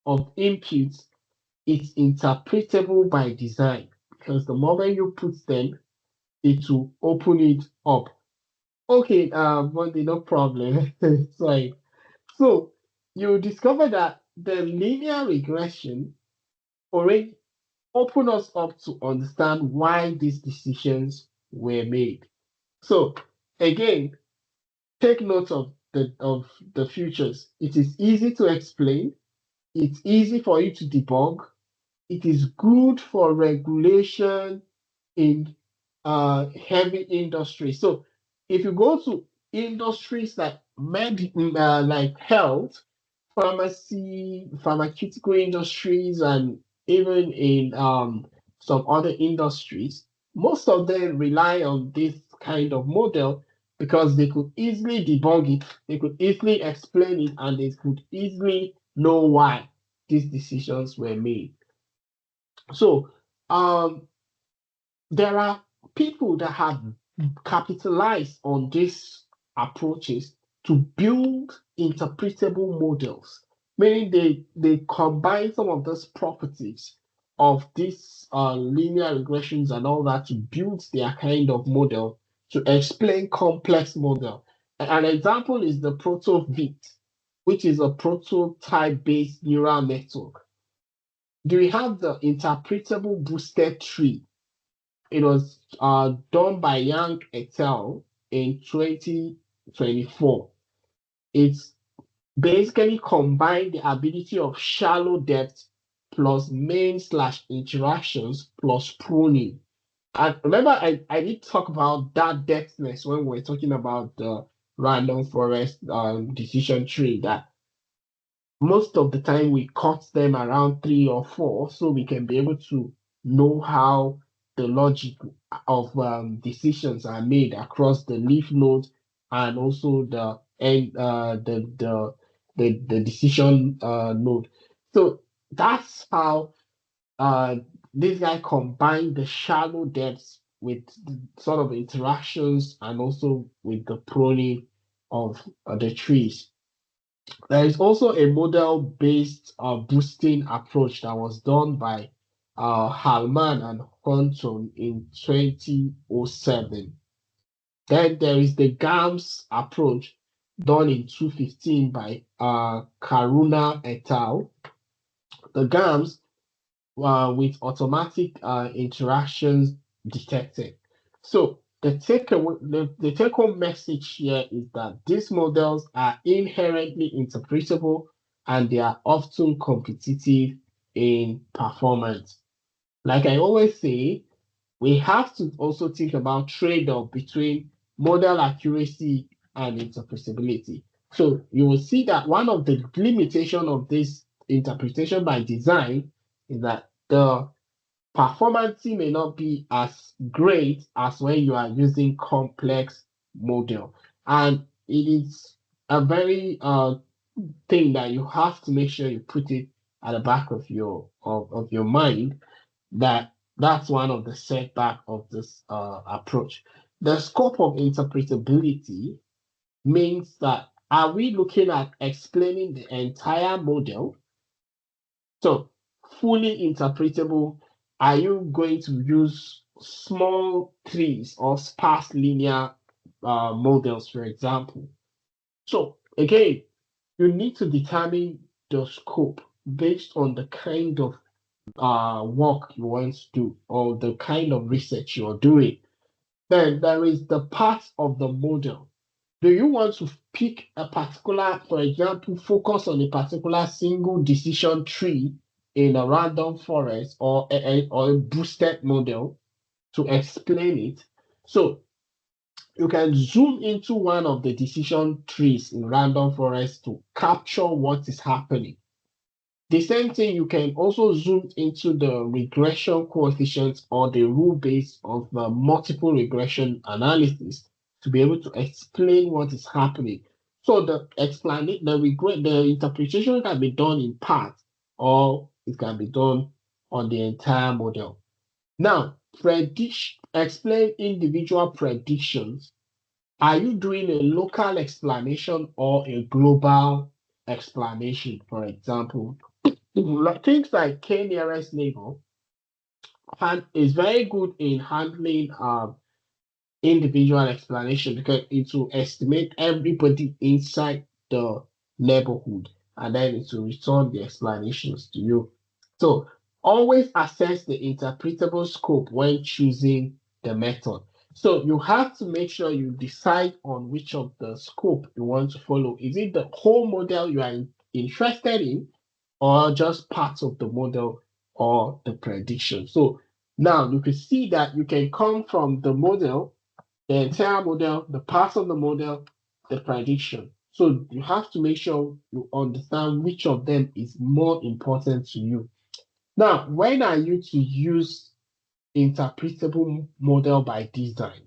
of inputs is interpretable by design, because the moment you put them, it will open it up. Okay, Monday, no problem. Sorry. So you discover that the linear regression already open us up to understand why these decisions were made. So again, take note of the futures. It is easy to explain. It's easy for you to debug. It is good for regulation in heavy industry. So if you go to industries like health, pharmacy, pharmaceutical industries, and even in some other industries, most of them rely on this kind of model because they could easily debug it, they could easily explain it, and they could easily know why these decisions were made. So there are people that have capitalized on these approaches to build interpretable models, meaning they combine some of those properties of these linear regressions and all that to build their kind of model to explain complex model. An example is the proto-vit, which is a prototype-based neural network. Do we have the interpretable boosted tree? It was done by Yang et al. In 2024. It's basically combined the ability of shallow depth plus main/interactions plus pruning. And remember, I did talk about that depthness when we were talking about the random forest decision tree, that most of the time we cut them around 3 or 4 so we can be able to know how the logic of decisions are made across the leaf node and also the end the decision node. So that's how this guy combined the shallow depths with the sort of interactions and also with the pruning of the trees. There is also a model-based boosting approach that was done by Hallman and Hunton in 2007. Then there is the GAMS approach done in 2015 by Karuna et al. The GAMS with automatic interactions detected. So the take-home message here is that these models are inherently interpretable and they are often competitive in performance. Like I always say, we have to also think about trade-off between model accuracy and interpretability. So you will see that one of the limitations of this interpretation by design is that the performance may not be as great as when you are using complex model. And it is a very thing that you have to make sure you put it at the back of your mind, that that's one of the setback of this approach. The scope of interpretability means that, are we looking at explaining the entire model? So fully interpretable, are you going to use small trees or sparse linear models, for example? So again, you need to determine the scope based on the kind of work you want to do or the kind of research you're doing. Then there is the part of the model. Do you want to pick a particular, for example, focus on a particular single decision tree in a random forest or a boosted model to explain it? So you can zoom into one of the decision trees in random forest to capture what is happening. The same thing, you can also zoom into the regression coefficients or the rule base of the multiple regression analysis to be able to explain what is happening. So the interpretation can be done in parts, or it can be done on the entire model. Now, explain individual predictions. Are you doing a local explanation or a global explanation? For example, things like K nearest neighbor is very good in handling individual explanation because it will estimate everybody inside the neighborhood and then it will return the explanations to you. So always assess the interpretable scope when choosing the method. So you have to make sure you decide on which of the scope you want to follow. Is it the whole model you are interested in, or just parts of the model or the prediction? So now you can see that you can come from the model, the entire model, the parts of the model, the prediction. So you have to make sure you understand which of them is more important to you. Now, when are you to use interpretable model by design?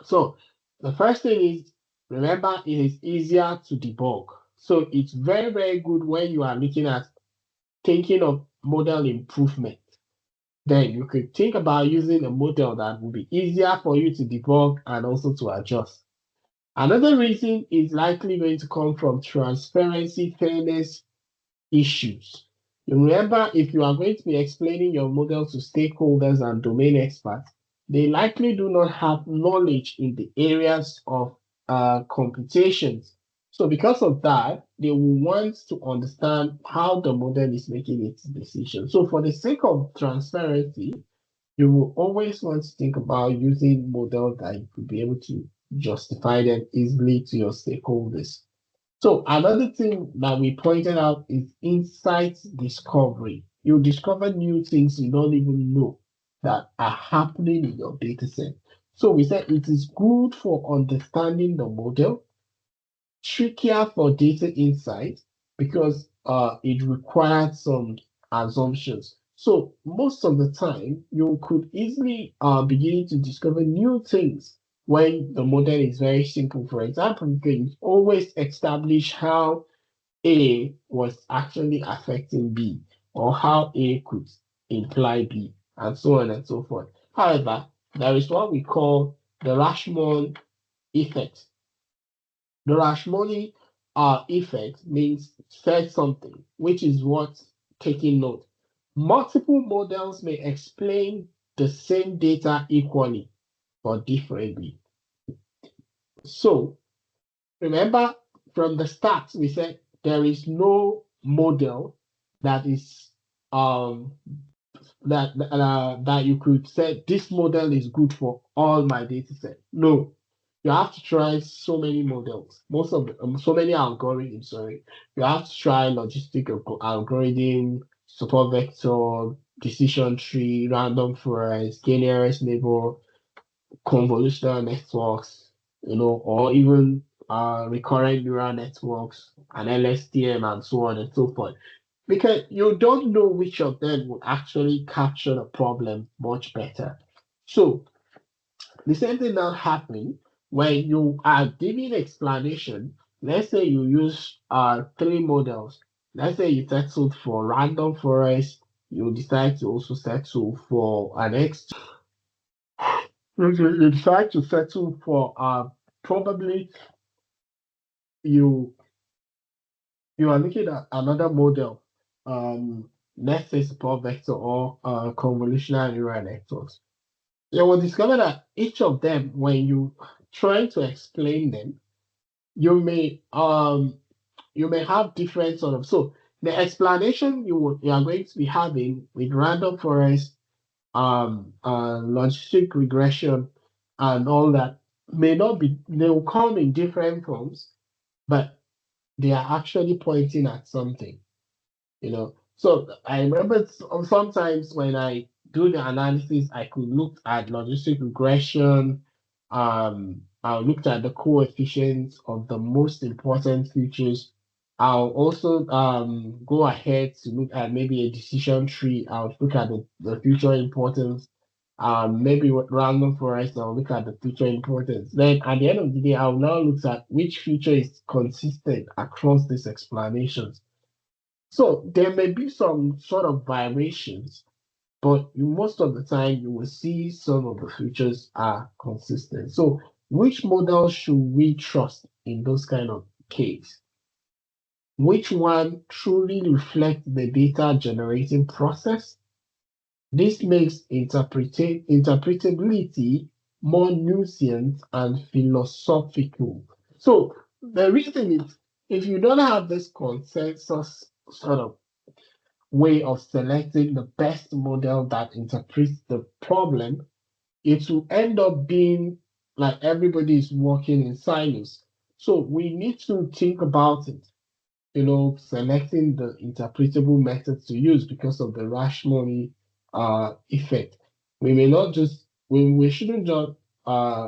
So the first thing is, remember, it is easier to debug. So it's very, very good when you are looking at thinking of model improvement. Then you could think about using a model that will be easier for you to debug and also to adjust. Another reason is likely going to come from transparency, fairness issues. You remember, if you are going to be explaining your model to stakeholders and domain experts, they likely do not have knowledge in the areas of computations. So because of that, they will want to understand how the model is making its decision. So for the sake of transparency, you will always want to think about using models that you could be able to justify them easily to your stakeholders. So another thing that we pointed out is insight discovery. You discover new things you don't even know that are happening in your data set. So we said it is good for understanding the model, trickier for data insight because it requires some assumptions. So most of the time, you could easily begin to discover new things when the model is very simple. For example, you can always establish how A was actually affecting B, or how A could imply B, and so on and so forth. However, there is what we call the Rashomon effect. The Rashomon effect means said something, which is what taking note. Multiple models may explain the same data equally or differently. So remember from the start, we said there is no model that is that you could say this model is good for all my data set. No, you have to try so many models, so many algorithms. Sorry, you have to try logistic algorithm, support vector, decision tree, random forest, k-nearest neighbor, convolutional networks, or even recurrent neural networks and LSTM and so on and so forth. Because you don't know which of them will actually capture the problem much better. So the same thing now happen when you are giving explanation. Let's say you use three models. Let's say you settled for random forest. You decide to also settle for an X. You decide to settle for probably you you are looking at another model, let's say support vector or convolutional neural networks. You will discover that each of them, when you try to explain them, you may have different sort of, so the explanation you are going to be having with random forest, logistic regression, and all that may not be, they will come in different forms, but they are actually pointing at something. So I remember sometimes when I do the analysis, I could look at logistic regression. I looked at the coefficients of the most important features. I'll also go ahead to look at maybe a decision tree. I'll look at the future importance. Maybe with random forest, I'll look at the future importance. Then at the end of the day, I'll now look at which feature is consistent across these explanations. So there may be some sort of variations, but most of the time you will see some of the features are consistent. So which model should we trust in those kind of case? Which one truly reflects the data generating process? This makes interpretability more nuanced and philosophical. So the reason is, if you don't have this consensus sort of way of selecting the best model that interprets the problem, it will end up being like everybody is working in silos. So we need to think about it, selecting the interpretable methods to use because of the Rashomon effect. We shouldn't just uh,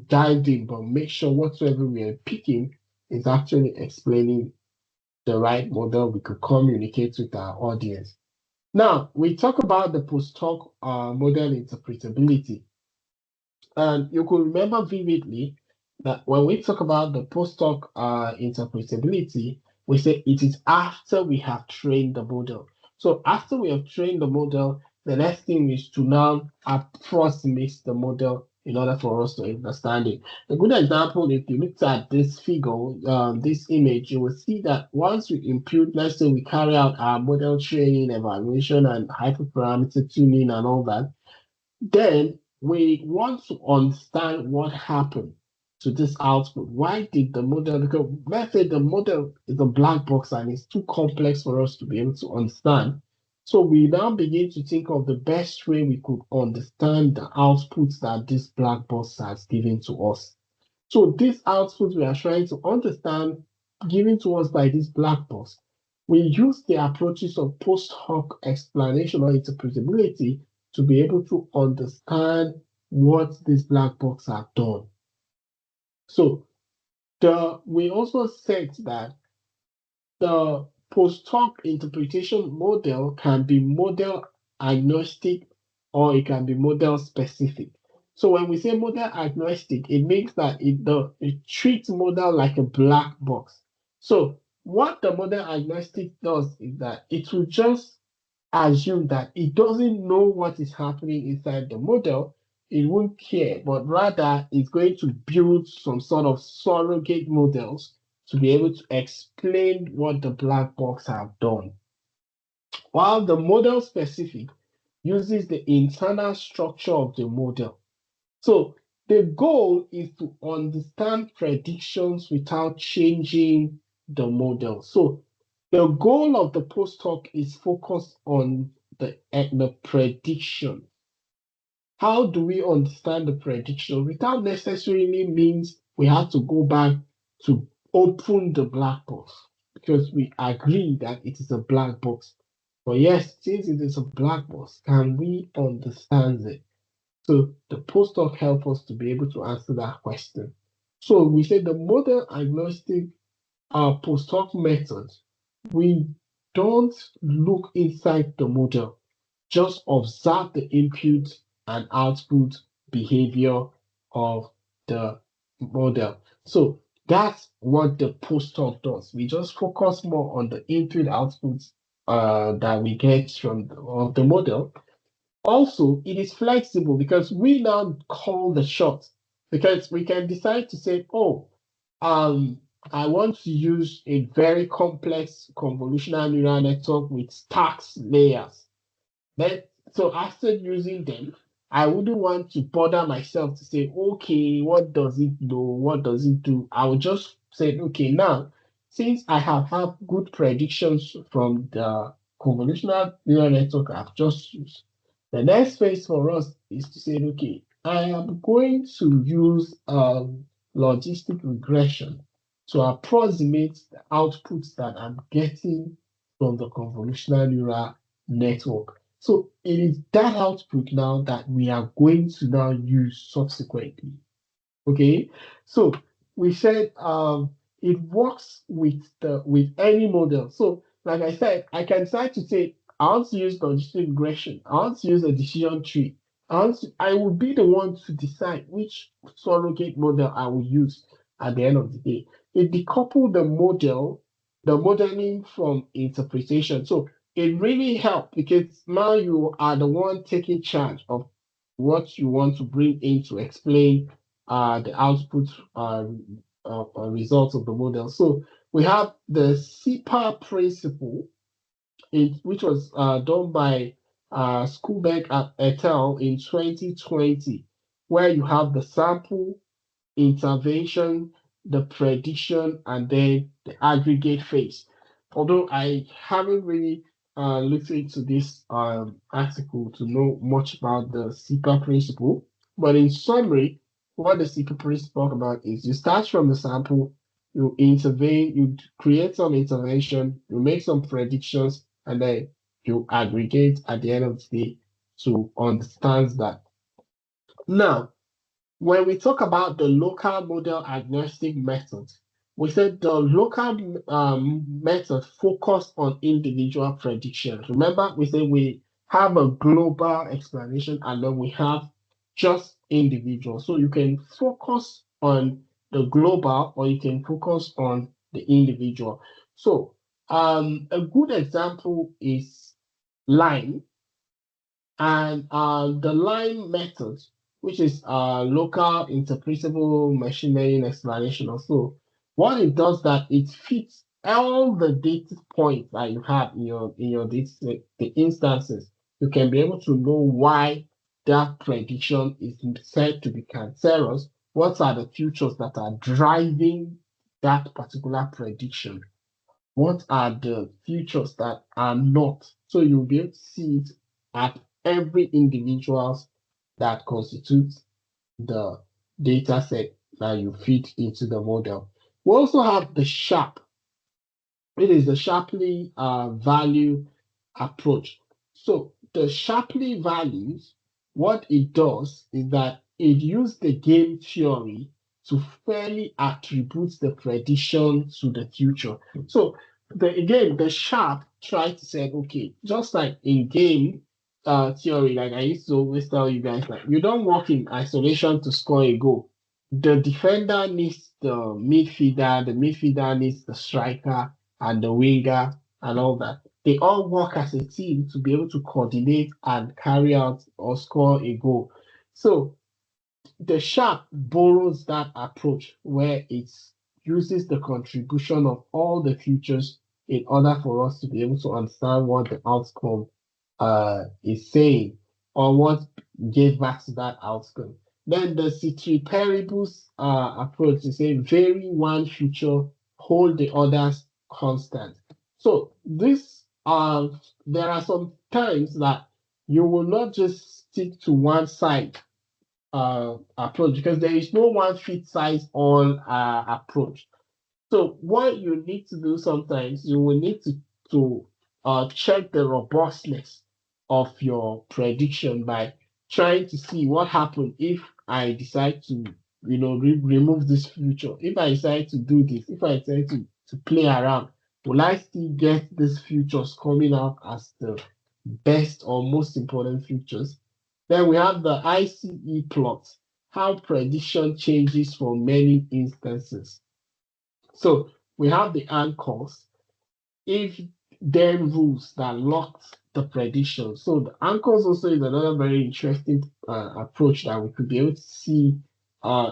dive in, but make sure whatsoever we are picking is actually explaining the right model we could communicate with our audience. Now, we talk about the post-hoc model interpretability. And you could remember vividly that when we talk about the post-hoc interpretability, we say it is after we have trained the model. So after we have trained the model, the next thing is to now approximate the model in order for us to understand it. A good example, if you looked at this figure, this image, you will see that once we impute, let's say we carry out our model training, evaluation, and hyperparameter tuning and all that, then we want to understand what happened to this output. Why did the model, because let's say the model is a black box and it's too complex for us to be able to understand. So we now begin to think of the best way we could understand the outputs that this black box has given to us. So this output we are trying to understand, given to us by this black box, we use the approaches of post-hoc explanation or interpretability to be able to understand what this black box have done. So we also said that the post-hoc interpretation model can be model agnostic or it can be model specific. So when we say model agnostic, it means that it treats model like a black box. So what the model agnostic does is that it will just assume that it doesn't know what is happening inside the model, it won't care, but rather it's going to build some sort of surrogate models to be able to explain what the black box have done. While the model specific uses the internal structure of the model. So the goal is to understand predictions without changing the model. So the goal of the post-hoc is focused on the prediction. How do we understand the prediction without necessarily means we have to go back to open the black box because we agree that it is a black box. But yes, since it is a black box, can we understand it? So the post-hoc help us to be able to answer that question. So we say the model agnostic post-hoc methods, we don't look inside the model, just observe the input and output behavior of the model. So that's what the post-hoc does. We just focus more on the input outputs that we get from the model. Also, it is flexible because we now call the shot because we can decide to say, oh, I want to use a very complex convolutional neural network with stacks layers. Then, so after using them, I wouldn't want to bother myself to say, okay, what does it do? What does it do? I would just say, okay, now, since I have had good predictions from the convolutional neural network I've just used, the next phase for us is to say, okay, I am going to use logistic regression to approximate the outputs that I'm getting from the convolutional neural network. So it is that output now that we are going to now use subsequently. Okay, so we said it works with any model. So like I said, I can decide to say I want to use logistic regression. I want to use a decision tree. I will be the one to decide which surrogate model I will use at the end of the day. It decouple the model the modeling from interpretation. So it really helped because now you are the one taking charge of what you want to bring in to explain the output results of the model. So we have the SIPA principle, which was done by Skubeck et al. In 2020, where you have the sample, intervention, the prediction, and then the aggregate phase. Although I haven't really looked into this article to know much about the SIPA principle, but in summary, what the SIPA principle about is you start from the sample, you intervene, you create some intervention, you make some predictions, and then you aggregate at the end of the day to understand that. Now, when we talk about the local model agnostic method, we said the local method focused on individual predictions. Remember, we said we have a global explanation and then we have just individual. So you can focus on the global or you can focus on the individual. So a good example is line, and the line method, which is local interpretable machine learning explanation. Also, what it does that it fits all the data points that you have in your data set, the instances. You can be able to know why that prediction is said to be cancerous. What are the features that are driving that particular prediction? What are the features that are not? So you'll be able to see it at every individuals that constitutes the data set that you feed into the model. We also have the SHAP. It is the Shapley value approach. So the Shapley values, what it does is that it uses the game theory to fairly attribute the prediction to the future. So the sharp try to say, okay, just like in game theory, like I used to always tell you guys, like you don't work in isolation to score a goal. The defender needs the midfielder needs the striker and the winger and all that. They all work as a team to be able to coordinate and carry out or score a goal. So the sharp borrows that approach where it uses the contribution of all the features in order for us to be able to understand what the outcome is saying or what gave back to that outcome. Then the Interpretable approach is say vary one feature, hold the others constant. So this there are some times that you will not just stick to one side approach because there is no one fit size all approach. So what you need to do sometimes, you will need to check the robustness of your prediction by trying to see what happens if I decide to, remove this feature. If I decide to do this, if I decide to play around, will I still get these features coming out as the best or most important features? Then we have the ICE plot, how prediction changes for many instances. So we have the anchors, if then rules that lock the prediction. So the anchors also is another very interesting approach that we could be able to see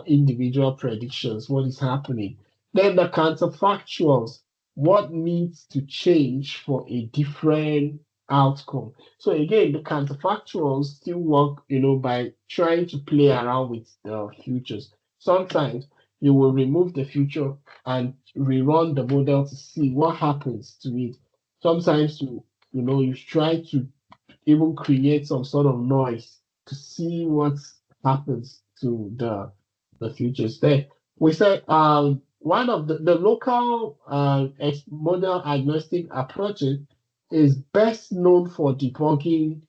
individual predictions, what is happening. Then the counterfactuals, what needs to change for a different outcome. So again, the counterfactuals still work, by trying to play around with the futures. Sometimes you will remove the future and rerun the model to see what happens to it. Sometimes you try to even create some sort of noise to see what happens to the futures there. We said one of the local model agnostic approaches is best known for debugging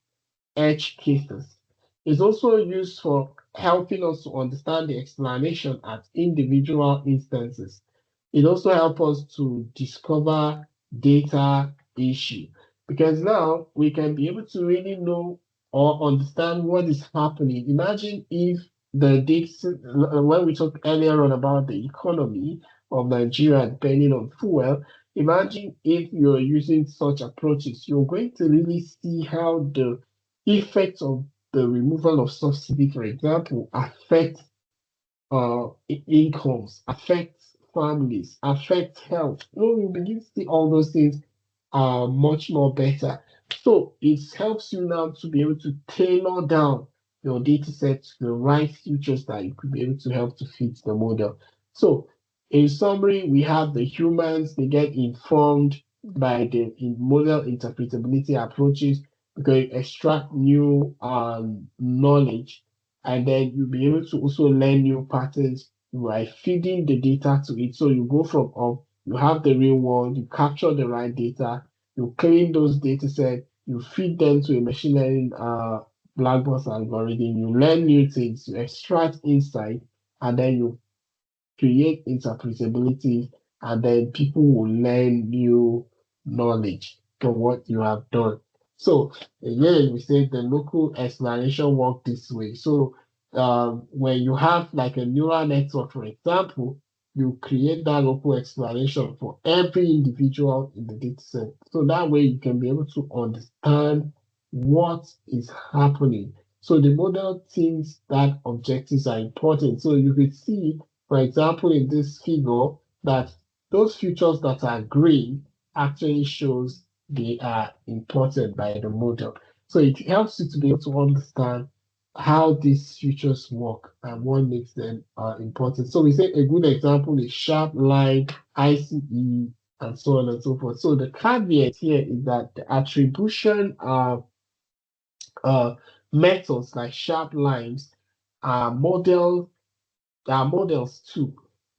edge cases. It's also used for helping us to understand the explanation at individual instances. It also helps us to discover data issue because now we can be able to really know or understand what is happening. Imagine if the data, when we talked earlier on about the economy of Nigeria depending on fuel, imagine if you're using such approaches, you're going to really see how the effects of the removal of subsidy, for example, affect incomes, affects families, affects health. You begin to see all those things are much more better. So it helps you now to be able to tailor down your data set to the right features that you could be able to help to fit the model. So in summary, we have the humans, they get informed by the model interpretability approaches because you extract new knowledge, and then you'll be able to also learn new patterns by feeding the data to it. So you go from you have the real world, you capture the right data, you clean those data sets, you feed them to a machine learning black box algorithm, you learn new things, you extract insight, and then you create interpretability, and then people will learn new knowledge from what you have done. So again, we say the local explanation work this way. So when you have like a neural network, for example, you create that local explanation for every individual in the data set. So that way you can be able to understand what is happening. So the model thinks that objectives are important. So you could see, for example, in this figure, that those features that are green actually shows they are imported by the model. So it helps you to be able to understand how these features work and what makes them important. So we say a good example is SHAP, line, ICE, and so on and so forth. So the caveat here is that the attribution uh, methods like SHAP lines are models too.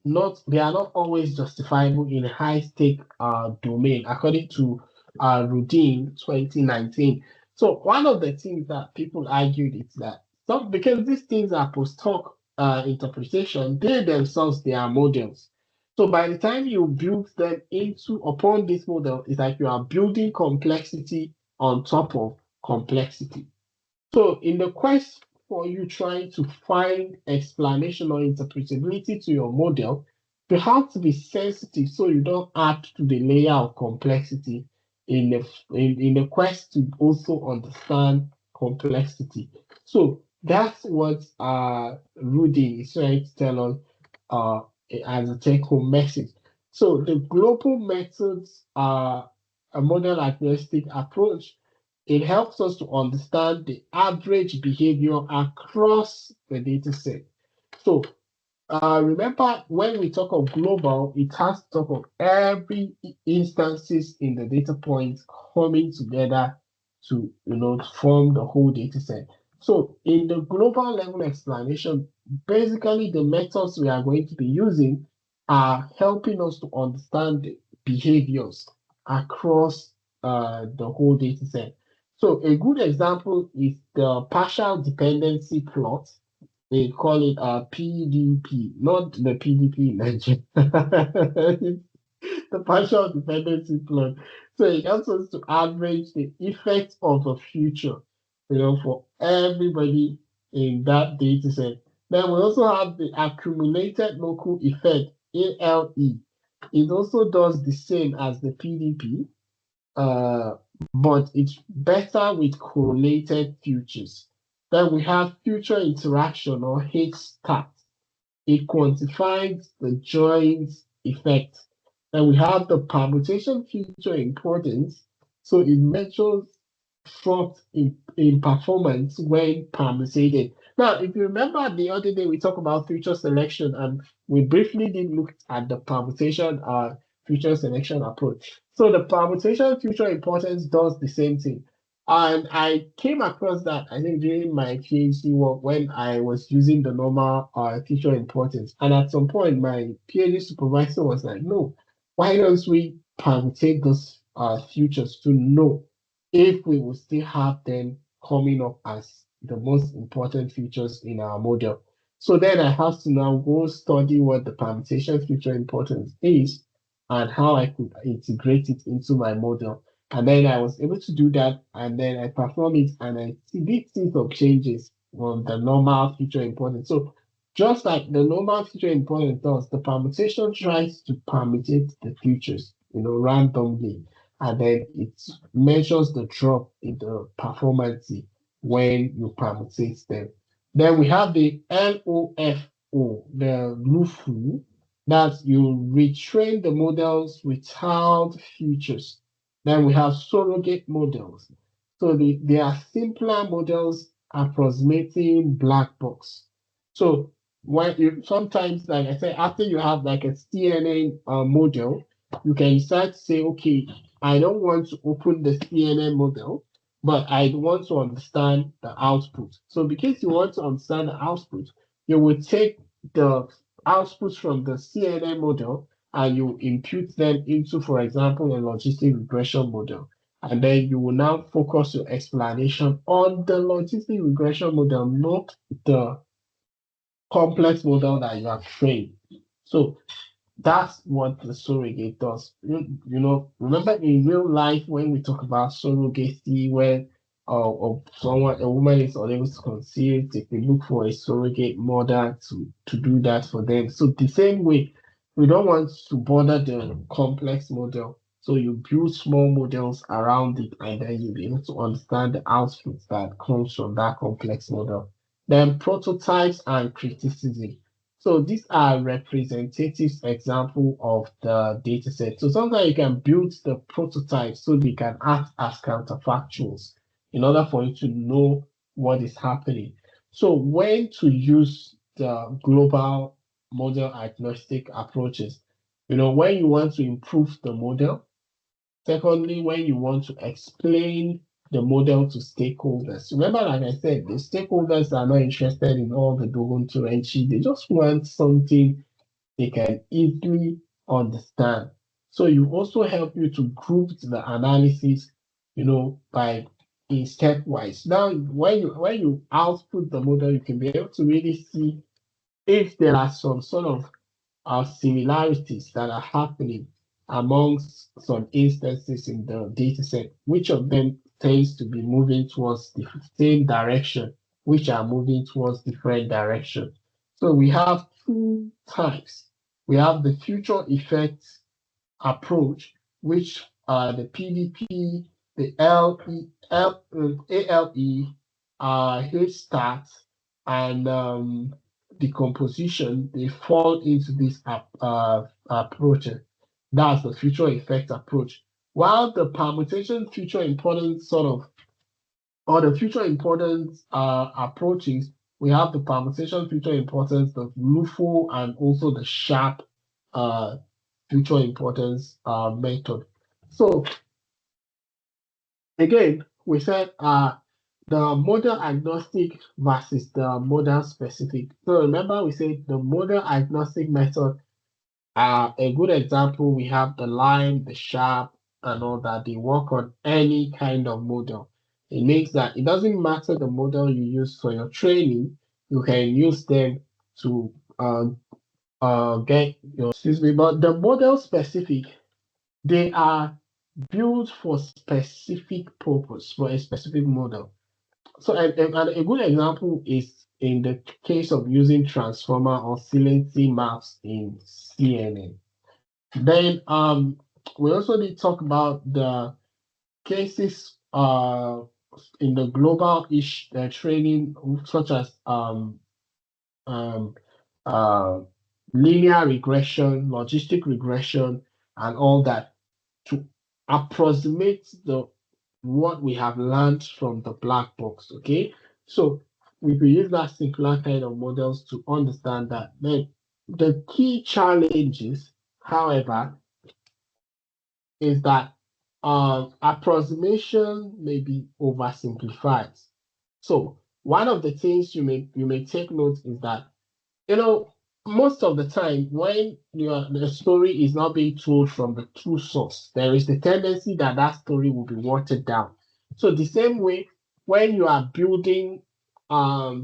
Not they are not always justifiable in a high stake domain, according to Rudin 2019. So one of the things that people argued is that some because these things are post-hoc interpretation, they are models. So by the time you build them into upon this model, it's like you are building complexity on top of complexity. So, in the quest for you trying to find explanation or interpretability to your model, you have to be sensitive so you don't add to the layer of complexity in the quest to also understand complexity. So that's what Rudy is trying to tell us uh, as a take-home message. So the global methods are a model agnostic approach. It helps us to understand the average behavior across the data set. So remember, when we talk of global, it has to talk of every instances in the data points coming together to form the whole data set. So in the global level explanation, basically the methods we are going to be using are helping us to understand the behaviors across the whole data set. So a good example is the partial dependency plot. They call it PDP, not the PDP in Nigeria. The partial dependency plot. So it helps us to average the effect of a future, for everybody in that data set. Then we also have the accumulated local effect, ALE. It also does the same as the PDP, uh, but it's better with correlated futures. Then we have future interaction or H-stat. It quantifies the joint effect. Then we have the permutation future importance. So it measures drop in performance when permutated. Now, if you remember the other day we talked about future selection and we briefly did look at the permutation future selection approach. So the permutation future importance does the same thing. And I came across that I think during my PhD work when I was using the normal future importance. And at some point my PhD supervisor was like, no, why don't we permutate those futures to know if we will still have them coming up as the most important features in our model. So then I have to now go study what the permutation feature importance is and how I could integrate it into my model. And then I was able to do that, and then I perform it, and I did see some changes on the normal feature importance. So just like the normal feature importance does, the permutation tries to permutate the features. randomly, and then it measures the drop in the performance when you permutate them. Then we have the LOFO, the LUFO, that you retrain the models without features. Then we have surrogate models. So they are simpler models approximating black box. So when you sometimes, like I said, after you have like a CNN model, you can start to say, okay, I don't want to open the CNN model, but I want to understand the output. So because you want to understand the output, you will take the outputs from the CNN model and you impute them into, for example, a logistic regression model. And then you will now focus your explanation on the logistic regression model, not the complex model that you have trained. So that's what the surrogate does. Remember in real life when we talk about surrogacy, when a woman is unable to conceive, they can look for a surrogate mother to do that for them. So the same way, we don't want to bother the complex model. So you build small models around it, and then you'll be able to understand the outputs that comes from that complex model. Then prototypes and criticism. So these are representative example of the data set. So sometimes you can build the prototypes so they can act as counterfactuals in order for you to know what is happening. So when to use the global model agnostic approaches, when you want to improve the model. Secondly, when you want to explain the model to stakeholders. Remember, like I said, the stakeholders are not interested in all the Dogon Turenchi. They just want something they can easily understand. So you also help you to group the analysis, by in stepwise. Now, when you output the model, you can be able to really see if there are some sort of similarities that are happening amongst some instances in the dataset, which of them tends to be moving towards the same direction, which are moving towards different directions. So we have two types. We have the future effects approach, which are the PDP, the ALE, HSTAT, and decomposition. They fall into this approach. That's the future effect approach. While the permutation future importance or the future importance approaches, we have the permutation future importance, the LUFO, and also the SHAP future importance method. So again, we said the model agnostic versus the model specific. So remember we said the model agnostic method, a good example, we have the line, the SHAP, and all that. They work on any kind of model. It means that it doesn't matter the model you use for your training, you can use them to get your, excuse me, but the model specific, they are built for specific purpose, for a specific model. So and a good example is in the case of using transformer or silency maps in CNN. Then we also need to talk about the cases in the global ish training, such as um, uh, linear regression, logistic regression, and all that to approximate the what we have learned from the black box. Okay, so we will use that simpler kind of models to understand that. Then the key challenges, however, is that approximation may be oversimplified. So one of the things you may take note is that most of the time when the story is not being told from the true source, there is the tendency that that story will be watered down. So the same way when you are building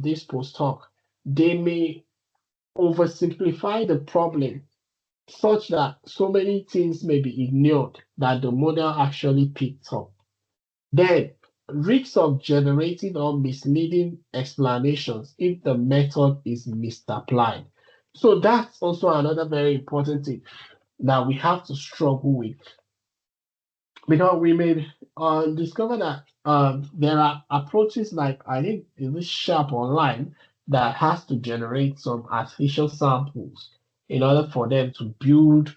this post-hoc, they may oversimplify the problem such that so many things may be ignored that the model actually picked up. Then, risks of generating or misleading explanations if the method is misapplied. So that's also another very important thing that we have to struggle with. because we may discover that there are approaches like I think in this SHAP online that has to generate some artificial samples in order for them to build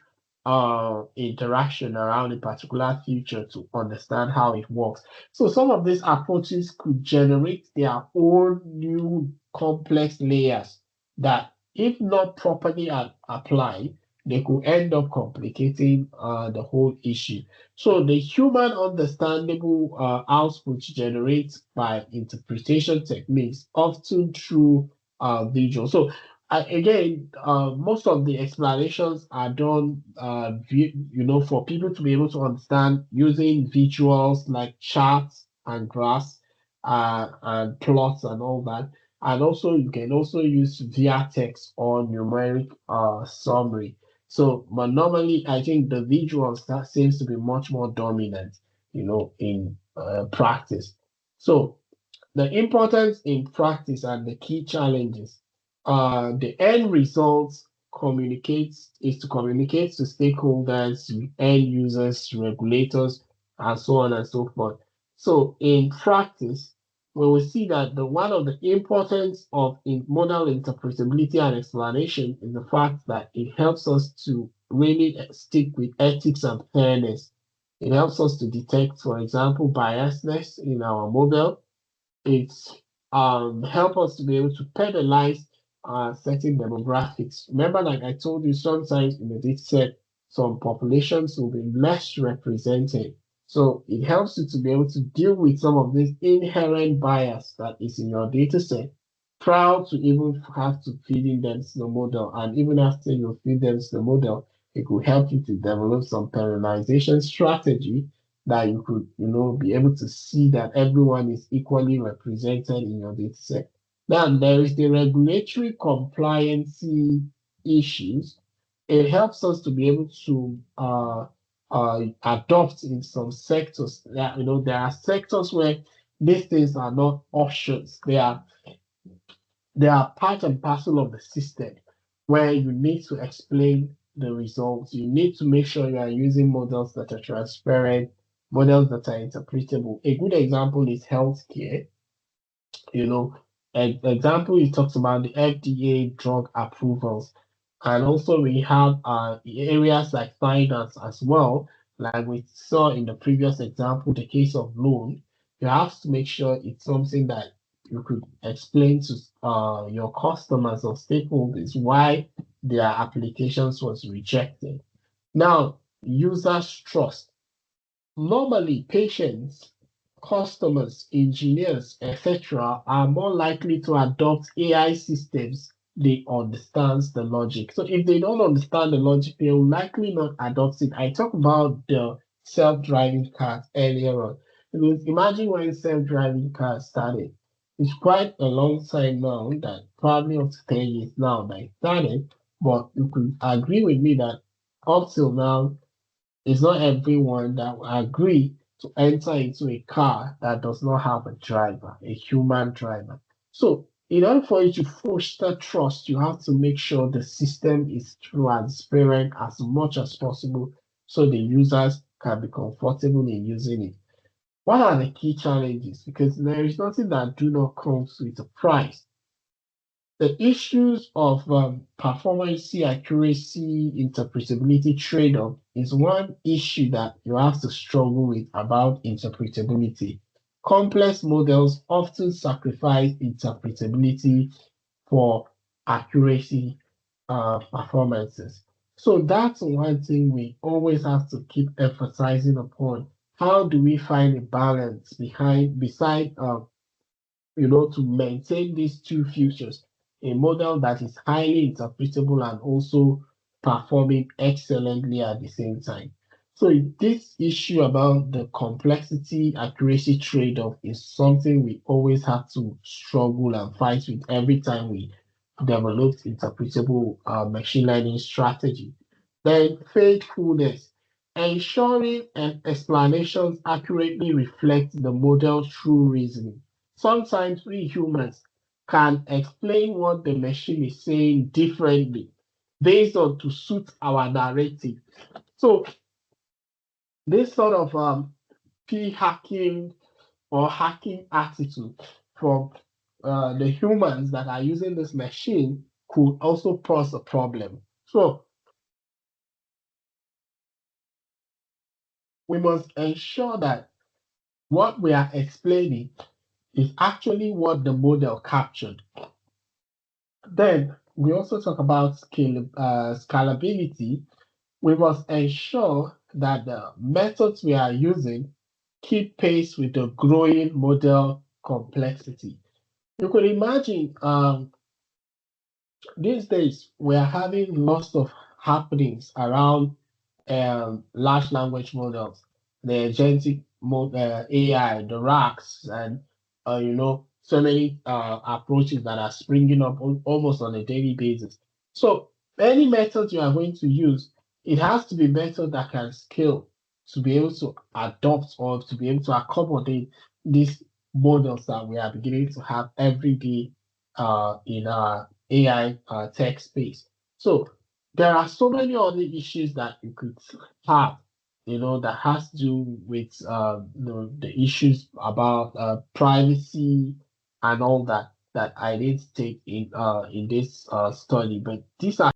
interaction around a particular feature to understand how it works. So some of these approaches could generate their own new complex layers that, if not properly applied, they could end up complicating the whole issue. So the human understandable output generates by interpretation techniques, often through visual. So again, most of the explanations are done, for people to be able to understand using visuals like charts and graphs and plots and all that. And also, you can also use via text or numeric summary. So, but normally, I think the visuals that seems to be much more dominant, in practice. So, the importance in practice and the key challenges. The end results communicates is to communicate to stakeholders, end users, regulators, and so on and so forth. So in practice, we will see that the one of the importance of model interpretability and explanation is the fact that it helps us to really stick with ethics and fairness. It helps us to detect, for example, biasness in our model. It's help us to be able to penalize certain demographics. Remember, like I told you, sometimes in the data set, some populations will be less represented. So it helps you to be able to deal with some of this inherent bias that is in your data set prior to even have to feed in them to the model. And even after you feed them to the model, it could help you to develop some penalization strategy that you could, be able to see that everyone is equally represented in your data set. Now, there is the regulatory compliancy issues. It helps us to be able to adopt in some sectors. That, there are sectors where these things are not options. They are part and parcel of the system where you need to explain the results. You need to make sure you are using models that are transparent, models that are interpretable. A good example is healthcare. You know, an example he talks about the FDA drug approvals. And also we have areas like finance as well, like we saw in the previous example, the case of loan. You have to make sure it's something that you could explain to your customers or stakeholders why their applications was rejected. Now, users trust. Normally, patients, customers, engineers, etc., are more likely to adopt AI systems they understand the logic. So if they don't understand the logic, they will likely not adopt it. I talked about the self-driving cars earlier on. Because imagine when self-driving cars started. It's quite a long time now, that probably up to 10 years now that it started, but you could agree with me that up till now, it's not everyone that will agree to enter into a car that does not have a driver, a human driver. So, in order for you to foster trust, you have to make sure the system is transparent as much as possible so the users can be comfortable in using it. What are the key challenges? Because there is nothing that do not come with a price. The issues of performance, accuracy, interpretability trade-off is one issue that you have to struggle with about interpretability. Complex models often sacrifice interpretability for accuracy performances. So that's one thing we always have to keep emphasizing upon. How do we find a balance beside to maintain these two features, a model that is highly interpretable and also performing excellently at the same time. So this issue about the complexity accuracy trade-off is something we always have to struggle and fight with every time we develop interpretable machine learning strategy. Then faithfulness, ensuring explanations accurately reflect the model's true reasoning. Sometimes we humans can explain what the machine is saying differently based on to suit our narrative. So this sort of p-hacking or hacking attitude from the humans that are using this machine could also pose a problem. So we must ensure that what we are explaining is actually what the model captured. Then we also talk about scalability. We must ensure that the methods we are using keep pace with the growing model complexity. You could imagine these days we are having lots of happenings around large language models, the agentic AI, the RACs, and so many approaches that are springing up almost on a daily basis. So any method you are going to use, it has to be method that can scale to be able to adopt or to be able to accommodate these models that we are beginning to have every day in our AI tech space. So there are so many other issues that you could have, that has to do with the issues about privacy and all that I didn't take in this study, but these are